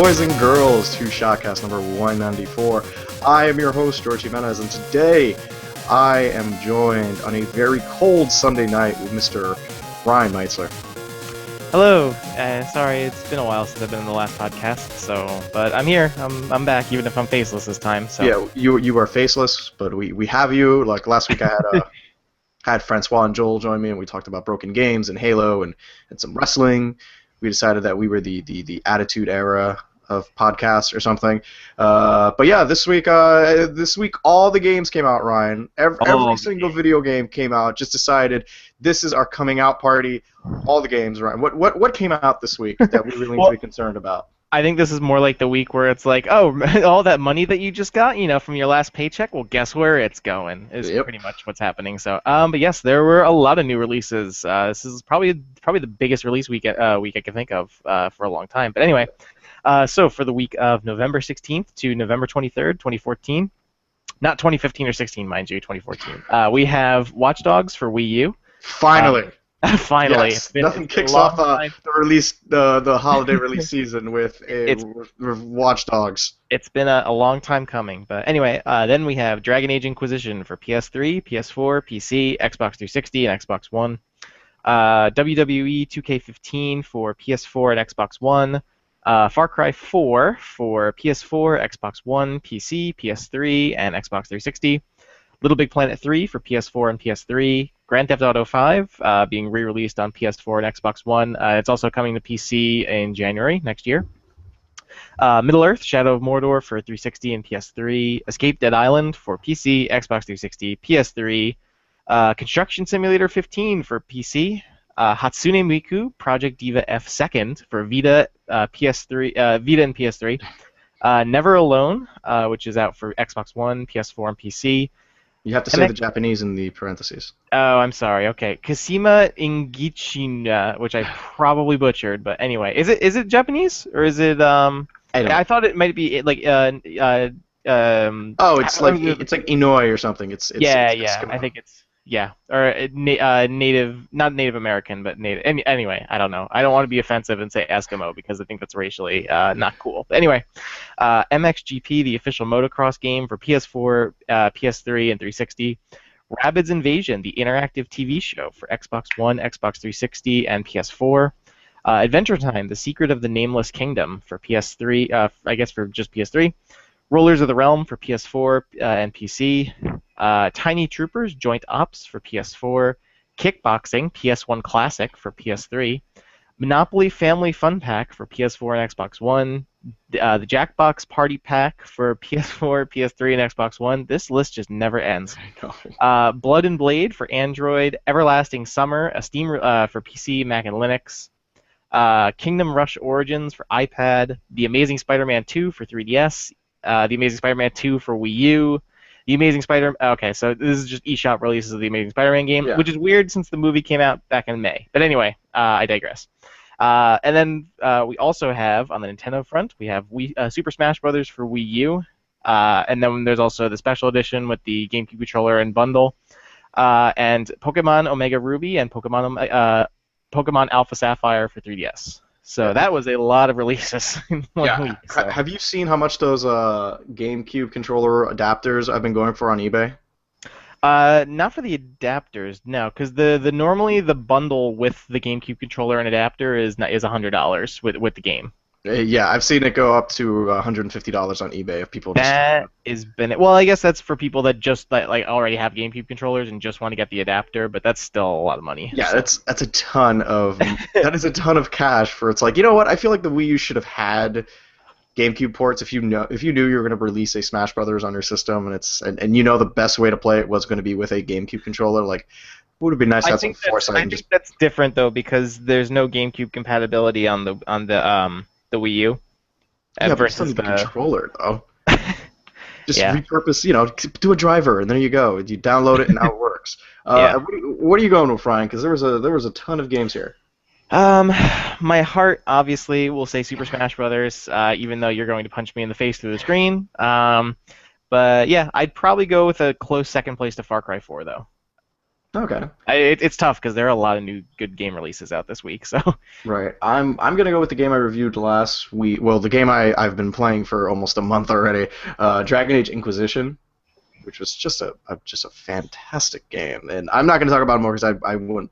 boys and girls, to ShockCast number 194. I am your host, George Jimenez, and today I am joined on a very cold Sunday night with Mr. Ryan Meitzler. Hello. Sorry, it's been a while since I've been in the last podcast, but I'm here. I'm back, even if I'm faceless this time. So. Yeah, you are faceless, but we have you. Like last week, I had Francois and Joel join me, and we talked about broken games and Halo and some wrestling. We decided that we were the Attitude Era of podcasts or something. But yeah, this week all the games came out, Ryan. Every single video game came out. Just decided this is our coming out party. All the games, Ryan. What came out this week that we really need to be concerned about? I think this is more like the week where it's like, oh, all that money that you just got, from your last paycheck, well, guess where it's going is pretty much what's happening. So, but yes, there were a lot of new releases. This is probably the biggest release week I can think of for a long time. But anyway, so for the week of November 16th to November 23rd, 2014, not 2015 or 16, mind you, 2014, we have Watch Dogs for Wii U. Finally. Finally, yes. Nothing kicks off the holiday release season with Watch Dogs. It's been a long time coming, but anyway, then we have Dragon Age Inquisition for PS3, PS4, PC, Xbox 360, and Xbox One. WWE 2K15 for PS4 and Xbox One. Far Cry 4 for PS4, Xbox One, PC, PS3, and Xbox 360. Little Big Planet 3 for PS4 and PS3. Grand Theft Auto 5 being re-released on PS4 and Xbox One. It's also coming to PC in January next year. Middle-earth, Shadow of Mordor for 360 and PS3. Escape Dead Island for PC, Xbox 360, PS3. Construction Simulator 15 for PC. Hatsune Miku Project Diva F Second for Vita, Vita and PS3. Never Alone, which is out for Xbox One, PS4, and PC. You have to say the Japanese in the parentheses. Oh, I'm sorry. Okay, Kasima Ingichina, which I probably butchered, but anyway, is it Japanese or is it? I thought it might be like it's like Inouye or something. It's I think it's or native, not Native American, but native. Anyway, I don't know. I don't want to be offensive and say Eskimo because I think that's racially not cool. But anyway, MXGP, the official motocross game for PS4, PS3, and 360. Rabbids Invasion, the interactive TV show for Xbox One, Xbox 360, and PS4. Adventure Time, The Secret of the Nameless Kingdom for PS3, I guess for just PS3. Rollers of the Realm for PS4 and PC. Tiny Troopers Joint Ops for PS4. Kickboxing PS1 Classic for PS3. Monopoly Family Fun Pack for PS4 and Xbox One. The Jackbox Party Pack for PS4, PS3, and Xbox One. This list just never ends. Blood and Blade for Android. Everlasting Summer, a Steam for PC, Mac, and Linux. Kingdom Rush Origins for iPad. The Amazing Spider-Man 2 for 3DS. The Amazing Spider-Man 2 for Wii U. The Amazing Spider-Man... Okay, so this is just eShop releases of the Amazing Spider-Man game, which is weird since the movie came out back in May. But anyway, I digress. And then we also have, on the Nintendo front, we have Super Smash Bros. For Wii U. And then there's also the special edition with the GameCube controller and bundle. And Pokemon Omega Ruby and Pokemon Alpha Sapphire for 3DS. So that was a lot of releases in one week. So. Have you seen how much those GameCube controller adapters I've been going for on eBay? Not for the adapters, no, because normally the bundle with the GameCube controller and adapter is $100 with the game. Yeah, I've seen it go up to $150 on eBay if people. Well, I guess that's for people that just like already have GameCube controllers and just want to get the adapter, but that's still a lot of money. Yeah, so. that's a ton of that is a ton of cash for. It's like, you know what? I feel like the Wii U should have had GameCube ports if you knew you were going to release a Smash Brothers on your system and you know the best way to play it was going to be with a GameCube controller. Like, it would have been nice to have some foresight. I think that's different though because there's no GameCube compatibility on the Wii U. Yeah, but still need the controller though. Just repurpose, do a driver and there you go. You download it and now it works. What are you going with, Ryan? Because there was a ton of games here. My heart obviously will say Super Smash Brothers, even though you're going to punch me in the face through the screen. But yeah, I'd probably go with a close second place to Far Cry 4 though. Okay. It's tough because there are a lot of new good game releases out this week. So Right. I'm gonna go with the game I reviewed last week. Well, the game I've been playing for almost a month already. Dragon Age Inquisition, which was just a fantastic game. And I'm not going to talk about it more because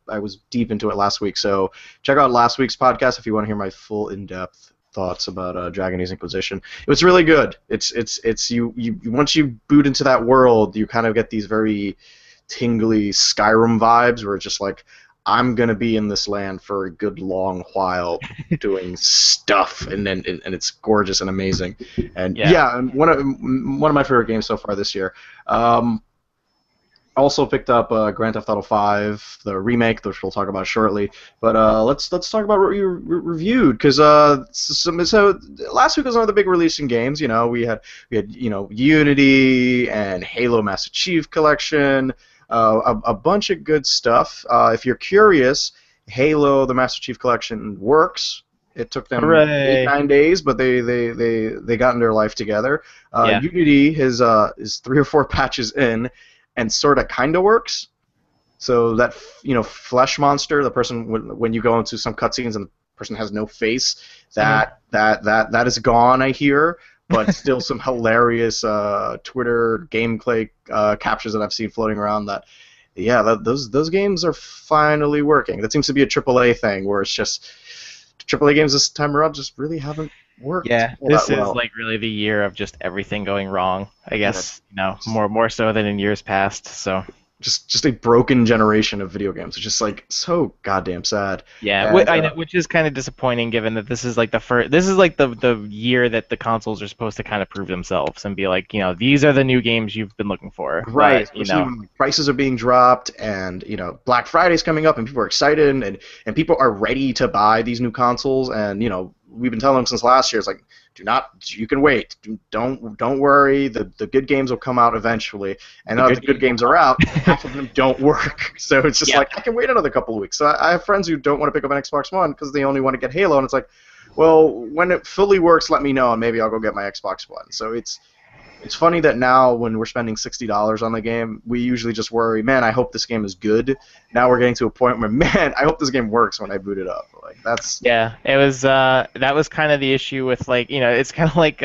I was deep into it last week. So check out last week's podcast if you want to hear my full in-depth thoughts about Dragon Age Inquisition. It was really good. It's you once you boot into that world, you kind of get these very tingly Skyrim vibes where it's just like I'm gonna be in this land for a good long while doing stuff, and it's gorgeous and amazing, and yeah. yeah, and one of my favorite games so far this year. Um, Also picked up Grand Theft Auto 5, the remake, which we'll talk about shortly. But let's talk about what we reviewed, because so last week was one of the big releasing games. You know, we had Unity and Halo Master Chief Collection, a bunch of good stuff. If you're curious, Halo the Master Chief Collection works. It took them Hooray. 8-9 days, but they got in their life together. Yeah. Unity is 3 or 4 patches in, and sort of kind of works. So that flesh monster, the person when you go into some cutscenes and the person has no face, that is gone, I hear. But still some hilarious Twitter gameplay captures that I've seen floating around. Those games are finally working. That seems to be a AAA thing where it's just AAA games this time around just really haven't worked. Yeah, all this that is well. like really the year of just everything going wrong. I guess, more so than in years past. So Just a broken generation of video games. It's just like so goddamn sad. yeah, And, I know, which is kind of disappointing given that this is like the year that the consoles are supposed to kind of prove themselves and be like, these are the new games you've been looking for. right, But, especially when prices are being dropped, and Black Friday's coming up, and people are excited, and people are ready to buy these new consoles, and we've been telling them since last year. It's like, you can wait. Don't worry. The good games will come out eventually, and now that the good games are out, half of them don't work. So it's just like I can wait another couple of weeks. So I have friends who don't want to pick up an Xbox One because they only want to get Halo, and it's like, well, when it fully works, let me know, and maybe I'll go get my Xbox One. So it's funny that now when we're spending $60 on the game, we usually just worry, man, I hope this game is good. Now we're getting to a point where, man, I hope this game works when I boot it up. Like that's it was that was kind of the issue with it's kind of like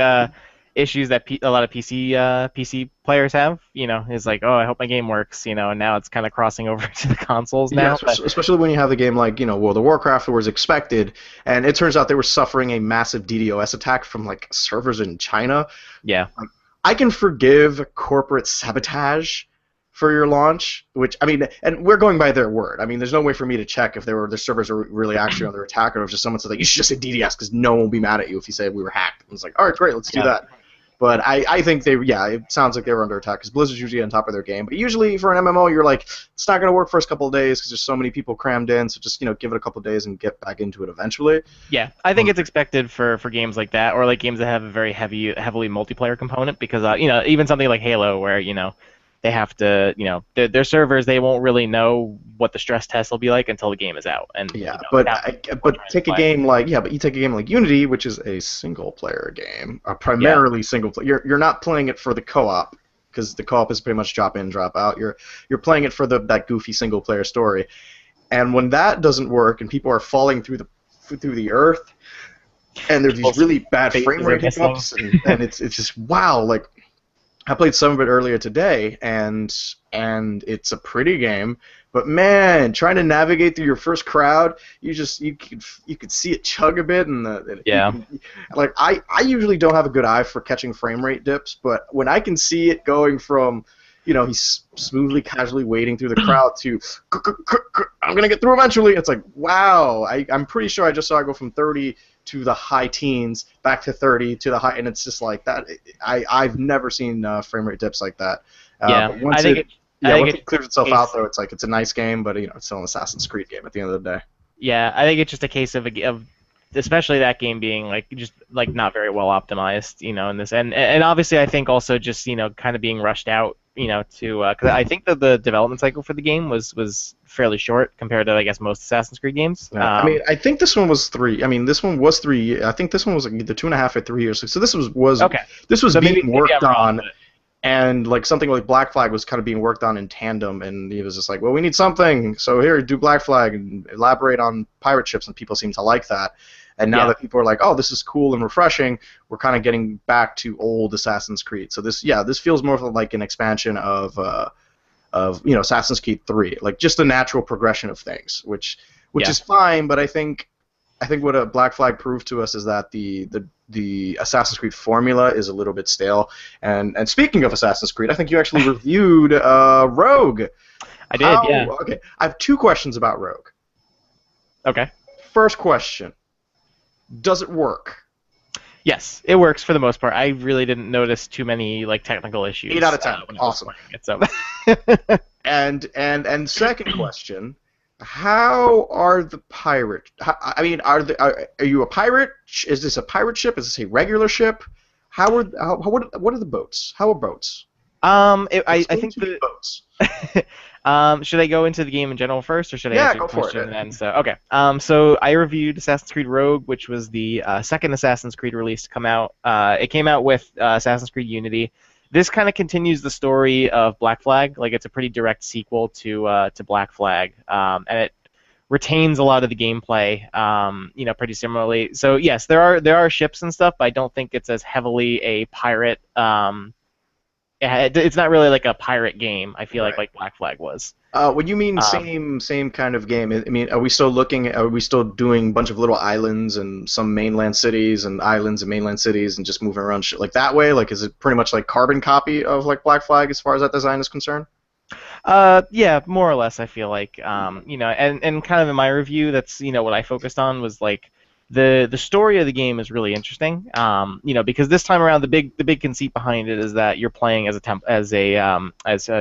issues that a lot of PC players have. Is like, oh, I hope my game works. And now it's kind of crossing over to the consoles now. yeah, especially when you have a game like World of Warcraft, where was expected, and it turns out they were suffering a massive DDoS attack from like servers in China. Yeah. Like, I can forgive corporate sabotage for your launch, which and we're going by their word. There's no way for me to check if their servers are really actually under attack, or if just someone said like you should just say DDoS because no one will be mad at you if you say we were hacked. And it's like, all right, great, let's do that. But I think it sounds like they were under attack because Blizzard's usually on top of their game. But usually for an MMO, you're like, it's not going to work first couple of days because there's so many people crammed in. So just give it a couple of days and get back into it eventually. Yeah, I think it's expected for games like that, or like games that have a very heavily multiplayer component, because even something like Halo, where they have to their servers, they won't really know what the stress test will be like until the game is out. And but take a game like Unity, which is a single player game, primarily single player. You're not playing it for the co-op, because the co-op is pretty much drop in, drop out. You're playing it for that goofy single player story. And when that doesn't work and people are falling through the earth, and there's these really bad frame rate hiccups, and it's just wow. Like I played some of it earlier today, and it's a pretty game, but man, trying to navigate through your first crowd, you could see it chug a bit, and like I usually don't have a good eye for catching frame rate dips, but when I can see it going from he's smoothly, casually wading through the crowd to I'm gonna get through eventually, it's like wow. I'm pretty sure I just saw it go from 30 to the high teens, back to 30 to the high, and it's just like that. I've never seen frame rate dips like that. But once it clears itself out, though, it's like it's a nice game, but it's still an Assassin's Creed game at the end of the day. Yeah, I think it's just a case of especially that game being just not very well optimized, in this, and obviously I think also just kind of being rushed out, because I think that the development cycle for the game was fairly short compared to I guess most Assassin's Creed games. Yeah. I think this one was 3. This one was 3. I think this one was either 2.5 or 3 years. So this was okay. This was so being worked on. and like something like Black Flag was kind of being worked on in tandem, and he was just like, well, we need something, so here, do Black Flag and elaborate on pirate ships, and people seem to like that. And now Yeah, that people are like, oh, this is cool and refreshing, we're kind of getting back to old Assassin's Creed. So this, yeah, this feels more like an expansion of Assassin's Creed 3, like just the natural progression of things, which yeah. is fine. But I think what a Black Flag proved to us is that the Assassin's Creed formula is a little bit stale. And speaking of Assassin's Creed, I think you actually reviewed Rogue. I did, yeah. Okay, I have two questions about Rogue. Okay. First question: does it work? Yes, it works for the most part. I really didn't notice too many like technical issues. 8 out of 10. When I was Awesome. playing it, so. And second question: how are the pirate? I mean, are you a pirate? Is this a pirate ship? Is this a regular ship? What are the boats? How are boats? I Explain think to me the boats. should I go into the game in general first, or should I Yeah, answer go your for question it. and then? So okay. So I reviewed Assassin's Creed Rogue, which was the second Assassin's Creed release to come out. It came out with Assassin's Creed Unity. This kind of continues the story of Black Flag. Like it's a pretty direct sequel to Black Flag, and it retains a lot of the gameplay, pretty similarly. So yes, there are ships and stuff, but I don't think it's as heavily a pirate. It's not really like a pirate game. I feel Right. like Black Flag was. When you mean Um, same kind of game, I mean, are we still doing a bunch of little islands and some mainland cities and islands and mainland cities and just moving around shit like that way? Like, is it pretty much like carbon copy of like Black Flag as far as that design is concerned? yeah, more or less. I feel like, and kind of in my review, that's what I focused on was like the story of the game is really interesting. Because this time around, the big conceit behind it is that you're playing as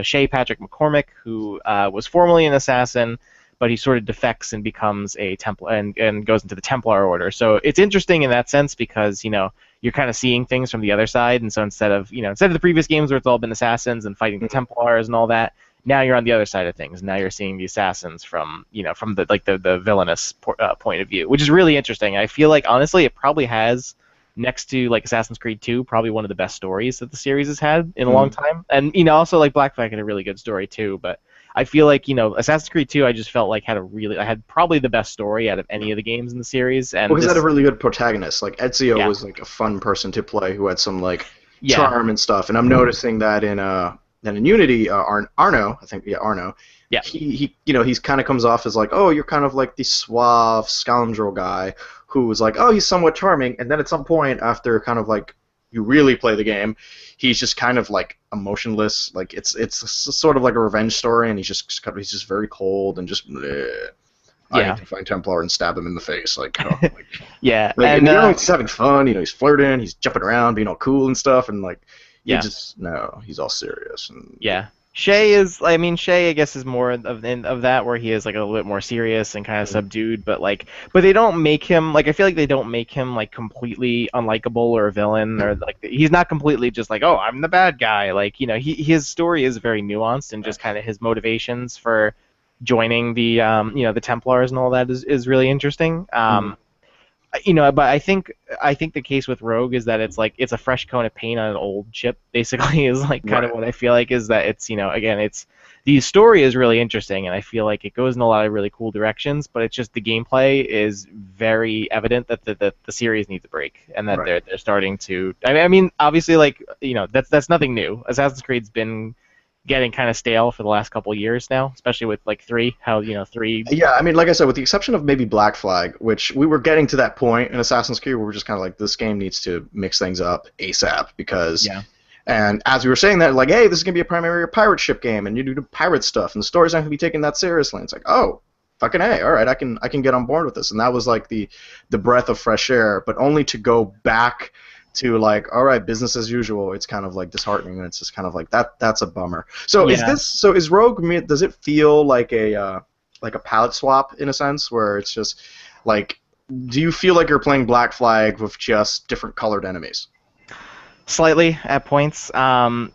Shay Patrick McCormick, who was formerly an assassin, but he sort of defects and becomes a Templar and goes into the Templar Order. So it's interesting in that sense because you're kind of seeing things from the other side, and so instead of the previous games where it's all been assassins and fighting the Templars and all that, now you're on the other side of things. Now you're seeing the assassins from the villainous point of view, which is really interesting. I feel like honestly, it probably has next to like Assassin's Creed 2, probably one of the best stories that the series has had in a long time. And also like Black Flag had a really good story too, but I feel like Assassin's Creed 2, I just felt like I had probably the best story out of any of the games in the series, and Well, because it had a this, really good protagonist. Like Ezio yeah, was like a fun person to play who had some like yeah, charm and stuff. And I'm noticing that in Unity, Arno, I think, yeah, Arno, yeah, he's kind of comes off as like, oh, you're kind of like the suave scoundrel guy who was like, oh, he's somewhat charming, and then at some point after kind of like you really play the game, he's just kind of like emotionless. Like sort of like a revenge story, and he's just very cold and just. Bleh. I need yeah, to find Templar and stab him in the face. Like, oh, like, yeah, like, and he's having fun. He's flirting. He's jumping around, being all cool and stuff. And like, you yeah. just no, he's all serious. And Yeah. Shay, I guess, is more of that where he is like a little bit more serious and kind of subdued, but they don't make him like I feel like they don't make him like completely unlikable or a villain or like he's not completely just like oh I'm the bad guy like his story is very nuanced and just kind of his motivations for joining the Templars and all that is really interesting. But I think the case with Rogue is that it's a fresh coat of paint on an old chip. Basically, is like kind of right, what I feel like is that it's again it's the story is really interesting and I feel like it goes in a lot of really cool directions, but it's just the gameplay is very evident that the series needs a break and that right. they're starting to. I mean obviously like that's nothing new. Assassin's Creed's been getting kind of stale for the last couple of years now, especially with like 3. How 3. Yeah, I mean, like I said, with the exception of maybe Black Flag, which we were getting to that point in Assassin's Creed where we're just kind of like, this game needs to mix things up ASAP because. Yeah. And as we were saying that, like, hey, this is gonna be a primary pirate ship game, and you do pirate stuff, and the story's not gonna be taken that seriously. And it's like, oh, fucking hey, all right, I can get on board with this. And that was like the breath of fresh air, but only to go back to like, all right, business as usual. It's kind of like disheartening, and it's just kind of like that's a bummer. So Yeah. is Rogue? Does it feel like a palette swap in a sense, where it's just like, do you feel like you're playing Black Flag with just different colored enemies? Slightly at points. I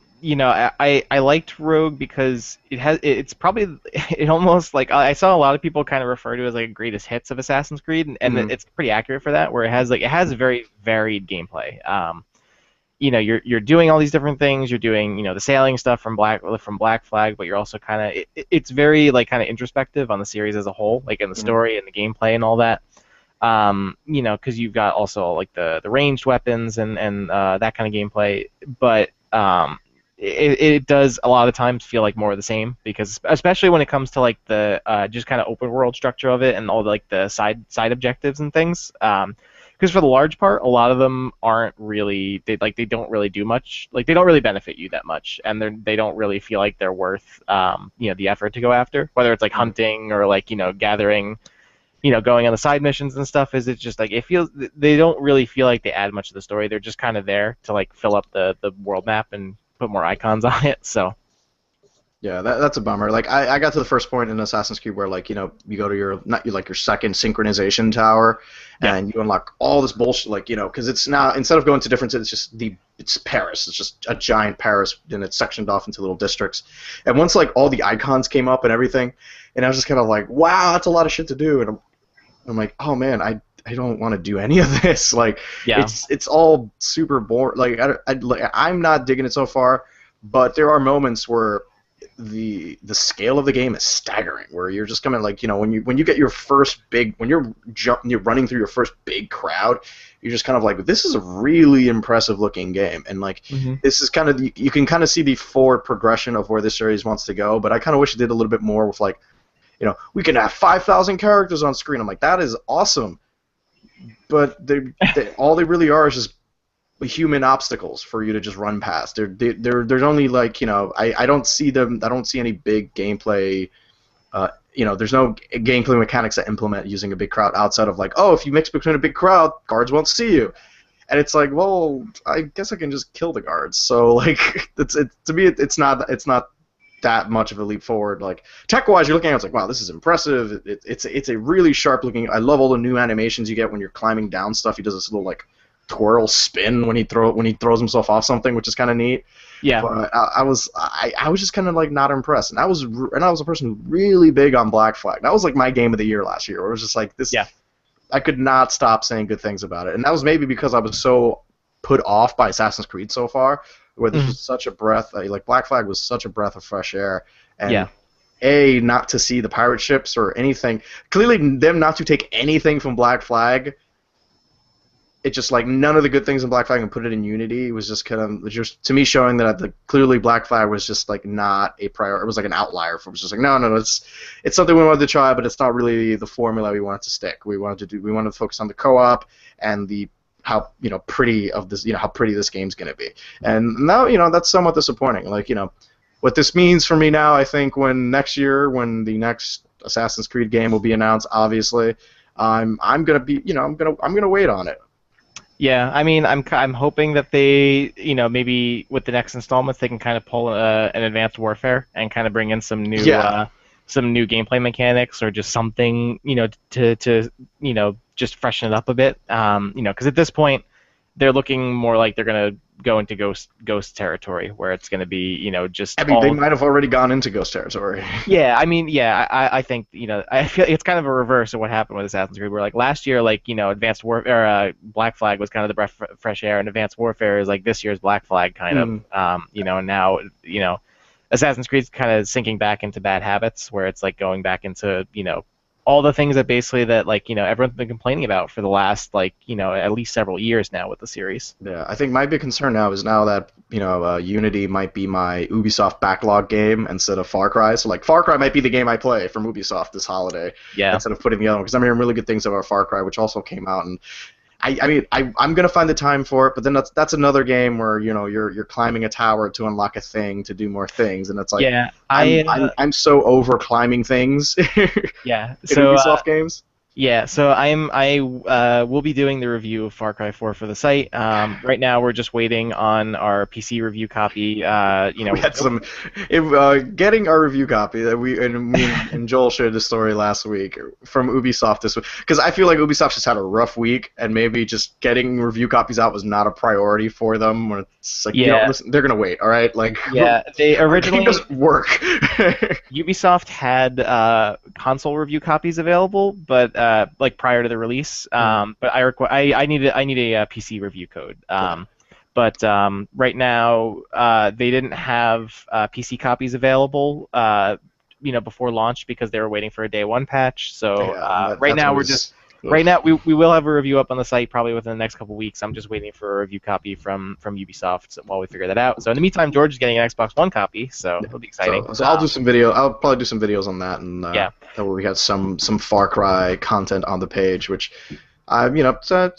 liked Rogue because it's probably it almost like I saw a lot of people kind of refer to it as like greatest hits of Assassin's Creed, and Mm-hmm. it's pretty accurate for that. Where it has a very varied gameplay. you're doing all these different things. You're doing the sailing stuff from Black Flag, but you're also kind of it's very like kind of introspective on the series as a whole, like in the Mhm. story and the gameplay and all that. Because you've got also like the ranged weapons and that kind of gameplay, but it does a lot of times feel like more of the same because especially when it comes to like the just kind of open world structure of it and all like the side objectives and things. Because for the large part, a lot of them aren't really they don't really do much. Like they don't really benefit you that much, and they don't really feel like they're worth the effort to go after. Whether it's like Right. hunting or like gathering, going on the side missions and stuff. Is it just like it feels they don't really feel like they add much to the story. They're just kind of there to like fill up the world map and put more icons on it. So Yeah, that's a bummer. Like I got to the first point in Assassin's Creed where like you go to your not you like your second synchronization tower, yeah. and you unlock all this bullshit like because it's now instead of going to different cities, it's Paris. It's just a giant Paris, and it's sectioned off into little districts. And once like all the icons came up and everything, and I was just kind of like, wow, that's a lot of shit to do. And I'm like, oh man, I don't want to do any of this. Like Yeah. it's all super boring. Like I'm not digging it so far, but there are moments where the scale of the game is staggering. Where you're just coming like when you get your first big when you're running through your first big crowd, you're just kind of like this is a really impressive looking game. And like Hmm. this is kind of you can kind of see the forward progression of where this series wants to go. But I kind of wish it did a little bit more with like we can have 5,000 characters on screen. I'm like, that is awesome. But all they really are is just human obstacles for you to just run past. There's only like, I don't see them. I don't see any big gameplay. There's no gameplay mechanics that implement using a big crowd outside of like, oh, if you mix between a big crowd, guards won't see you. And it's like, well, I guess I can just kill the guards. So like, to me, it's not that much of a leap forward. Like tech-wise, you're looking at it, it's like, wow, this is impressive. It's a really sharp-looking. I love all the new animations you get when you're climbing down stuff. He does this little like twirl spin when he throws himself off something, which is kind of neat. Yeah. But I was just kind of like not impressed, and I was a person who's really big on Black Flag. That was like my game of the year last year. Where it was just like this. Yeah. I could not stop saying good things about it, and that was maybe because I was so put off by Assassin's Creed so far, where this Mhm. was such a breath. Like Black Flag was such a breath of fresh air, and Yeah. not to see the pirate ships or anything. Clearly, them not to take anything from Black Flag. It just like none of the good things in Black Flag and put it in Unity. It was just kind of just to me showing that clearly Black Flag was just like not a priority. It was like an outlier. It was just like no, it's something we wanted to try, but it's not really the formula we wanted to stick. We wanted to focus on the co-op and the how pretty of this how pretty this game's gonna be. And now that's somewhat disappointing. Like what this means for me now. I think when next year when the next Assassin's Creed game will be announced, obviously. I'm gonna be I'm gonna wait on it. Yeah, I mean, I'm hoping that they, maybe with the next installments, they can kind of pull an Advanced Warfare and kind of bring in Yeah. some new gameplay mechanics or just something, to just freshen it up a bit. Because at this point, they're looking more like they're gonna go into ghost territory, where it's gonna be, just I mean, they all. might have already gone into Ghost territory. Yeah, I mean, yeah, I think I feel it's kind of a reverse of what happened with Assassin's Creed, where like last year, like Advanced Warfare, Black Flag was kind of the fresh air, and Advanced Warfare is like this year's Black Flag kind of, Mm. and now Assassin's Creed's kind of sinking back into bad habits, where it's like going back into all the things that basically that like everyone's been complaining about for the last like at least several years now with the series. Yeah, I think my big concern now is now that Unity might be my Ubisoft backlog game instead of Far Cry. So like Far Cry might be the game I play from Ubisoft this holiday Yeah. instead of putting the other one because I'm hearing really good things about Far Cry, which also came out. And I mean I'm gonna find the time for it, but then that's another game where you're climbing a tower to unlock a thing to do more things, and it's like Yeah, I'm so over climbing things in yeah. So Ubisoft games. yeah, so I will be doing the review of Far Cry 4 for the site. Right now, we're just waiting on our PC review copy. We had some getting our review copy that me and Joel shared the story last week from Ubisoft this week because I feel like Ubisoft just had a rough week and maybe just getting review copies out was not a priority for them. When it's like Yeah. listen, they're gonna wait, all right? Like Yeah, they our game originally doesn't work. Ubisoft had console review copies available, but like prior to the release. But I need a PC review code. But right now, they didn't have PC copies available, before launch because they were waiting for a day one patch. So Yeah, and right that's now we're just always. Ugh. right now we will have a review up on the site probably within the next couple weeks. I'm just waiting for a review copy from Ubisoft while we figure that out. So in the meantime, George is getting an Xbox One copy, so it'll be exciting. So I'll do some video. I'll probably do some videos on that, and Yeah, that way we have some Far Cry content on the page, which I'm gonna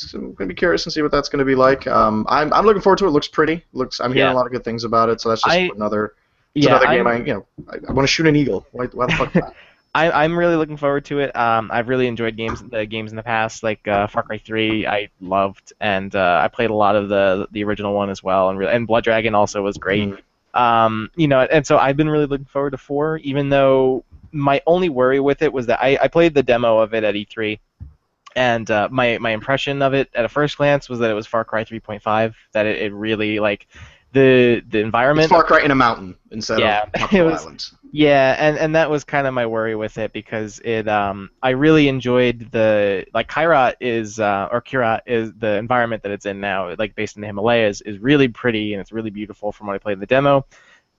be curious and see what that's gonna be like. I'm looking forward to it. It looks pretty. I'm hearing yeah. a lot of good things about it. So that's just I another. It's yeah another game. I'm I want to shoot an eagle. Why the fuck not? I'm really looking forward to it. I've really enjoyed the games in the past, like Far Cry 3. I loved, and I played a lot of the original one as well, and Blood Dragon also was great. Mm. And so I've been really looking forward to 4, even though my only worry with it was that I played the demo of it at E3, and my impression of it at a first glance was that it was Far Cry 3.5. That it really like the It's environment. Far Cry in a mountain instead of Yeah, it tropical was. islands. Yeah, and that was kind of my worry with it because I really enjoyed the like Kyrat is the environment that it's in now, like based in the Himalayas, is really pretty and it's really beautiful from what I played in the demo.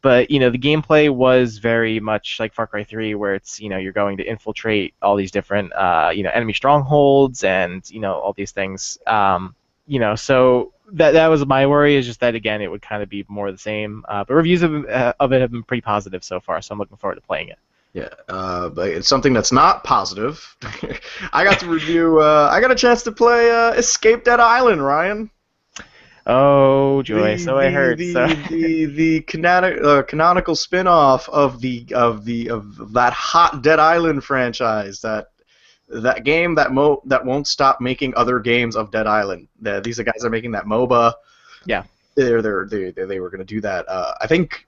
But the gameplay was very much like Far Cry 3, where it's you're going to infiltrate all these different enemy strongholds and all these things. So that was my worry, is just that again it would kind of be more of the same. But reviews of it have been pretty positive so far, so I'm looking forward to playing it. Yeah, but it's something that's not positive. I got to review. I got a chance to play Escape Dead Island, Ryan. Oh joy! The So I the heard. So the canonical spin-off of that hot Dead Island franchise, that game that won't stop making other games of Dead Island. These guys are making that MOBA. yeah. They were going to do that. I think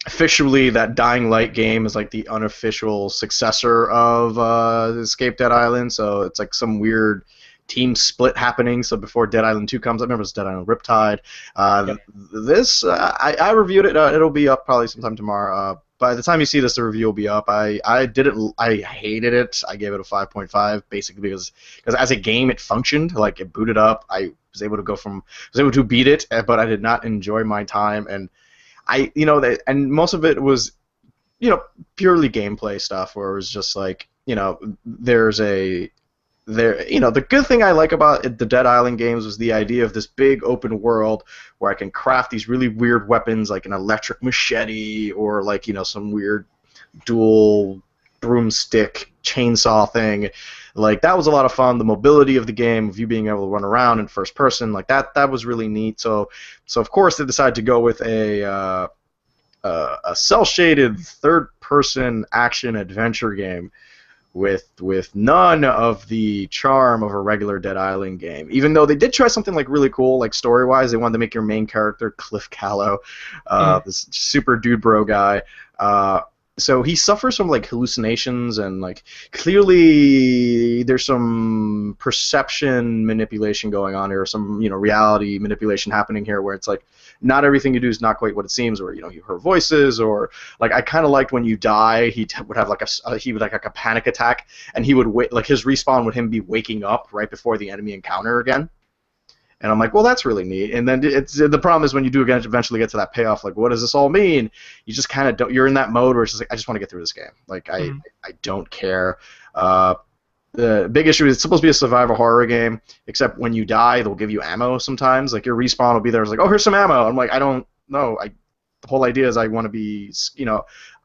officially that Dying Light game is like the unofficial successor of Escape Dead Island. So it's like some weird team split happening. So before Dead Island 2 comes, I remember it's Dead Island Riptide. Yep. I reviewed it. It'll be up probably sometime tomorrow. By the time you see this, the review will be up. I hated it. I gave it a 5.5 basically because as a game it functioned, like it booted up. I was able to beat it, but I did not enjoy my time, and and most of it was purely gameplay stuff where it was just like the good thing I like about the Dead Island games was the idea of this big open world where I can craft these really weird weapons like an electric machete or like some weird dual broomstick chainsaw thing. Like that was a lot of fun. The mobility of the game, of you being able to run around in first person, like that was really neat. So of course they decided to go with a cell shaded third person action adventure game with none of the charm of a regular Dead Island game. Even though they did try something like really cool, like story-wise, they wanted to make your main character Cliff Callow, this super dude bro guy. So he suffers from like hallucinations and like clearly there's some perception manipulation going on here, some reality manipulation happening here where it's like not everything you do is not quite what it seems, or you hear voices, or like I kind of liked when you die he would have like he would like a panic attack and he would wait, like his respawn would him be waking up right before the enemy encounter again. And I'm like, well, that's really neat. And then the problem is when you do eventually get to that payoff, like, what does this all mean? You just kind of don't. You're in that mode where it's just like, I just want to get through this game. Like, I don't care. The big issue is it's supposed to be a survival horror game, except when you die, they'll give you ammo sometimes. Like your respawn will be there. It's like, oh, here's some ammo. I'm like, I don't know. The whole idea is I want to be,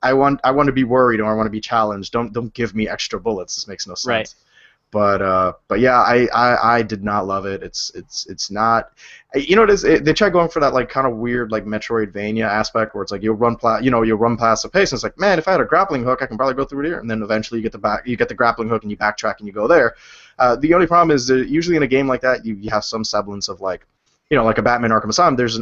I want to be worried or I want to be challenged. Don't give me extra bullets. This makes no sense. Right. But yeah, I did not love it. It's not, it is. They try going for that like kind of weird like Metroidvania aspect where it's like you'll run past a pace and it's like, man, if I had a grappling hook, I can probably go through it here. And then eventually you get the grappling hook and you backtrack and you go there. The only problem is that usually in a game like that you have some semblance of like, like a Batman Arkham Asylum, there's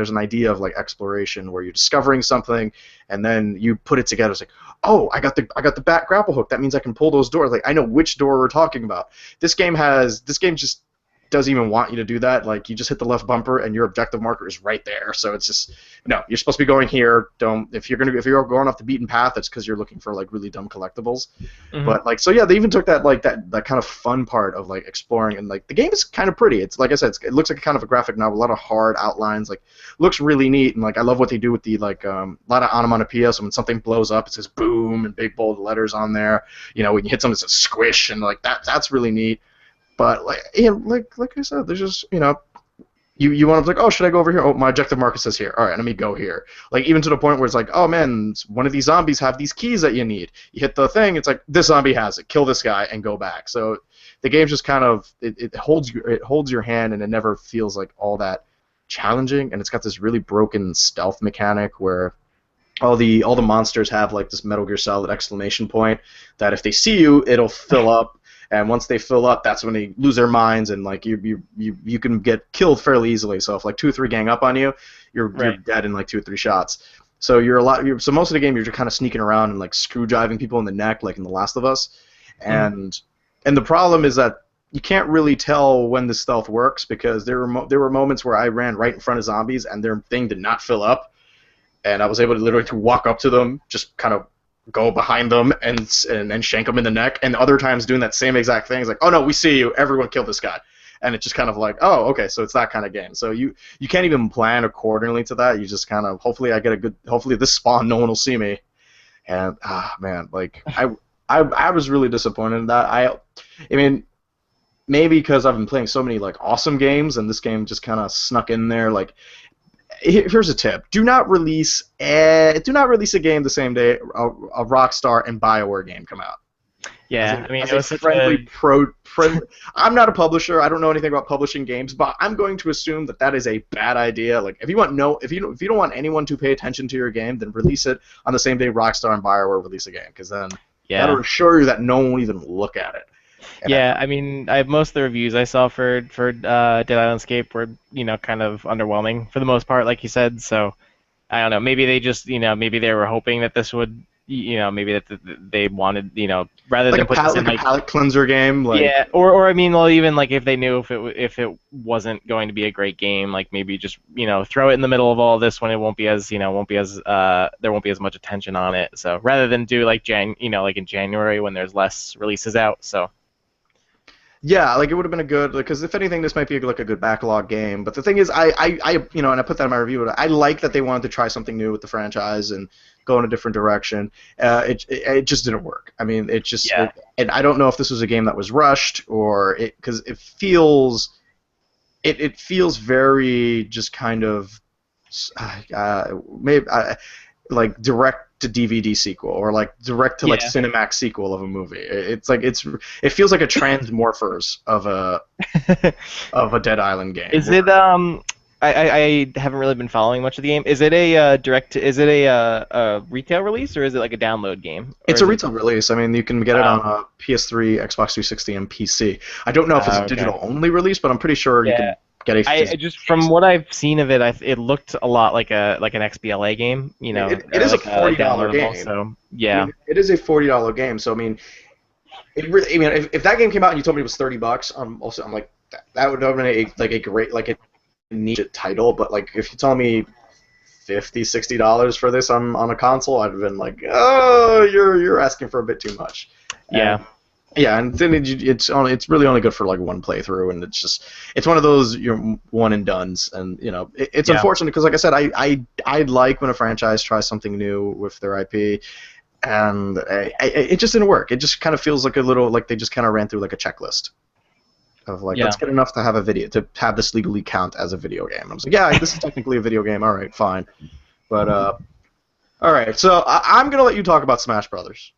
an idea of like exploration where you're discovering something and then you put it together. It's like, oh, I got the bat grapple hook. That means I can pull those doors. Like I know which door we're talking about. This game just doesn't even want you to do that. Like, you just hit the left bumper and your objective marker is right there. So it's just, no, you're supposed to be going here. Don't, if you're going off the beaten path, it's because you're looking for like really dumb collectibles. Hmm. But like, so yeah, they even took that like that kind of fun part of like exploring, and like the game is kind of pretty. It's like I said, it looks like a kind of a graphic novel, a lot of hard outlines, like looks really neat, and like I love what they do with the like a lot of onomatopoeia. So when something blows up, it says boom and big bold letters on there. You know, when you hit something, it says squish, and like that's really neat. But like, yeah, like I said, there's just, you know, you want to like, oh, should I go over here? Oh, my objective marker says here. All right, let me go here. Like, even to the point where it's like, oh man, one of these zombies have these keys that you need. You hit the thing, it's like, this zombie has it. Kill this guy and go back. So the game just kind of it holds your hand, and it never feels like all that challenging. And it's got this really broken stealth mechanic where all the monsters have like this Metal Gear Solid exclamation point that if they see you, it'll fill up, and once they fill up, that's when they lose their minds, and like you can get killed fairly easily. So if like 2 or 3 gang up on you, you're dead in like 2 or 3 shots. So so most of the game you're just kind of sneaking around and like screw driving people in the neck, like in The Last of Us, and the problem is that you can't really tell when the stealth works, because there were moments where I ran right in front of zombies and their thing did not fill up, and I was able to literally to walk up to them, just kind of go behind them and shank them in the neck. And other times doing that same exact thing, it's like, oh no, we see you, everyone kill this guy. And it's just kind of like, oh, okay, so it's that kind of game. So you can't even plan accordingly to that. You just kind of, hopefully this spawn, no one will see me. And man, like I was really disappointed in that. I mean, maybe because I've been playing so many like awesome games, and this game just kind of snuck in there. Like, here's a tip: do not release a game the same day a Rockstar and BioWare game come out. Yeah, I mean, as it a was such friendly I'm not a publisher. I don't know anything about publishing games, but I'm going to assume that is a bad idea. Like, if you don't want anyone to pay attention to your game, then release it on the same day Rockstar and BioWare release a game, because then that'll assure you that no one will even look at it. And I mean, most of the reviews I saw for Dead Island Escape were, kind of underwhelming for the most part, like you said. So I don't know. Maybe they just, maybe they were hoping that this would, maybe that they wanted, rather like than put this in like a palate cleanser game. Like, yeah, or I mean, well, even like if they knew if it wasn't going to be a great game, like maybe just throw it in the middle of all this when it won't be as there won't be as much attention on it. So rather than do like like in January when there's less releases out. So. Yeah, like it would have been because if anything, this might be like a good backlog game. But the thing is, I and I put that in my review. But I like that they wanted to try something new with the franchise and go in a different direction. It just didn't work. I mean, and I don't know if this was a game that was rushed or because it feels very just kind of maybe like direct to DVD sequel, or like direct to like Cinemax sequel of a movie. It feels like a Transmorphers of a Dead Island game. Is it I haven't really been following much of the game. Is it a a retail release, or is it like a download game? It's a retail release. I mean, you can get it on a PS3, Xbox 360, and PC. I don't know if it's a digital only release, but I'm pretty sure you can get a. Just from what I've seen of it, it looked a lot like an XBLA game. It is like a $40 game. So yeah, I mean, it is a $40 game. So I mean, it really. I mean, if that game came out and you told me it was $30, I'm like, that would have been a great like a niche title. But like, if you tell me $50, $60 for this on a console, I'd have been like, oh, you're asking for a bit too much. Yeah. Yeah, and then it's really only good for like one playthrough, and it's one of those one and dones, and it's unfortunate because like I said, I like when a franchise tries something new with their IP, and it just didn't work. It just kind of feels like a little like they just kind of ran through like a checklist of like, let's get enough to have this legally count as a video game. And I was like, yeah, this is technically a video game. All right, fine, but all right, so I'm gonna let you talk about Smash Brothers.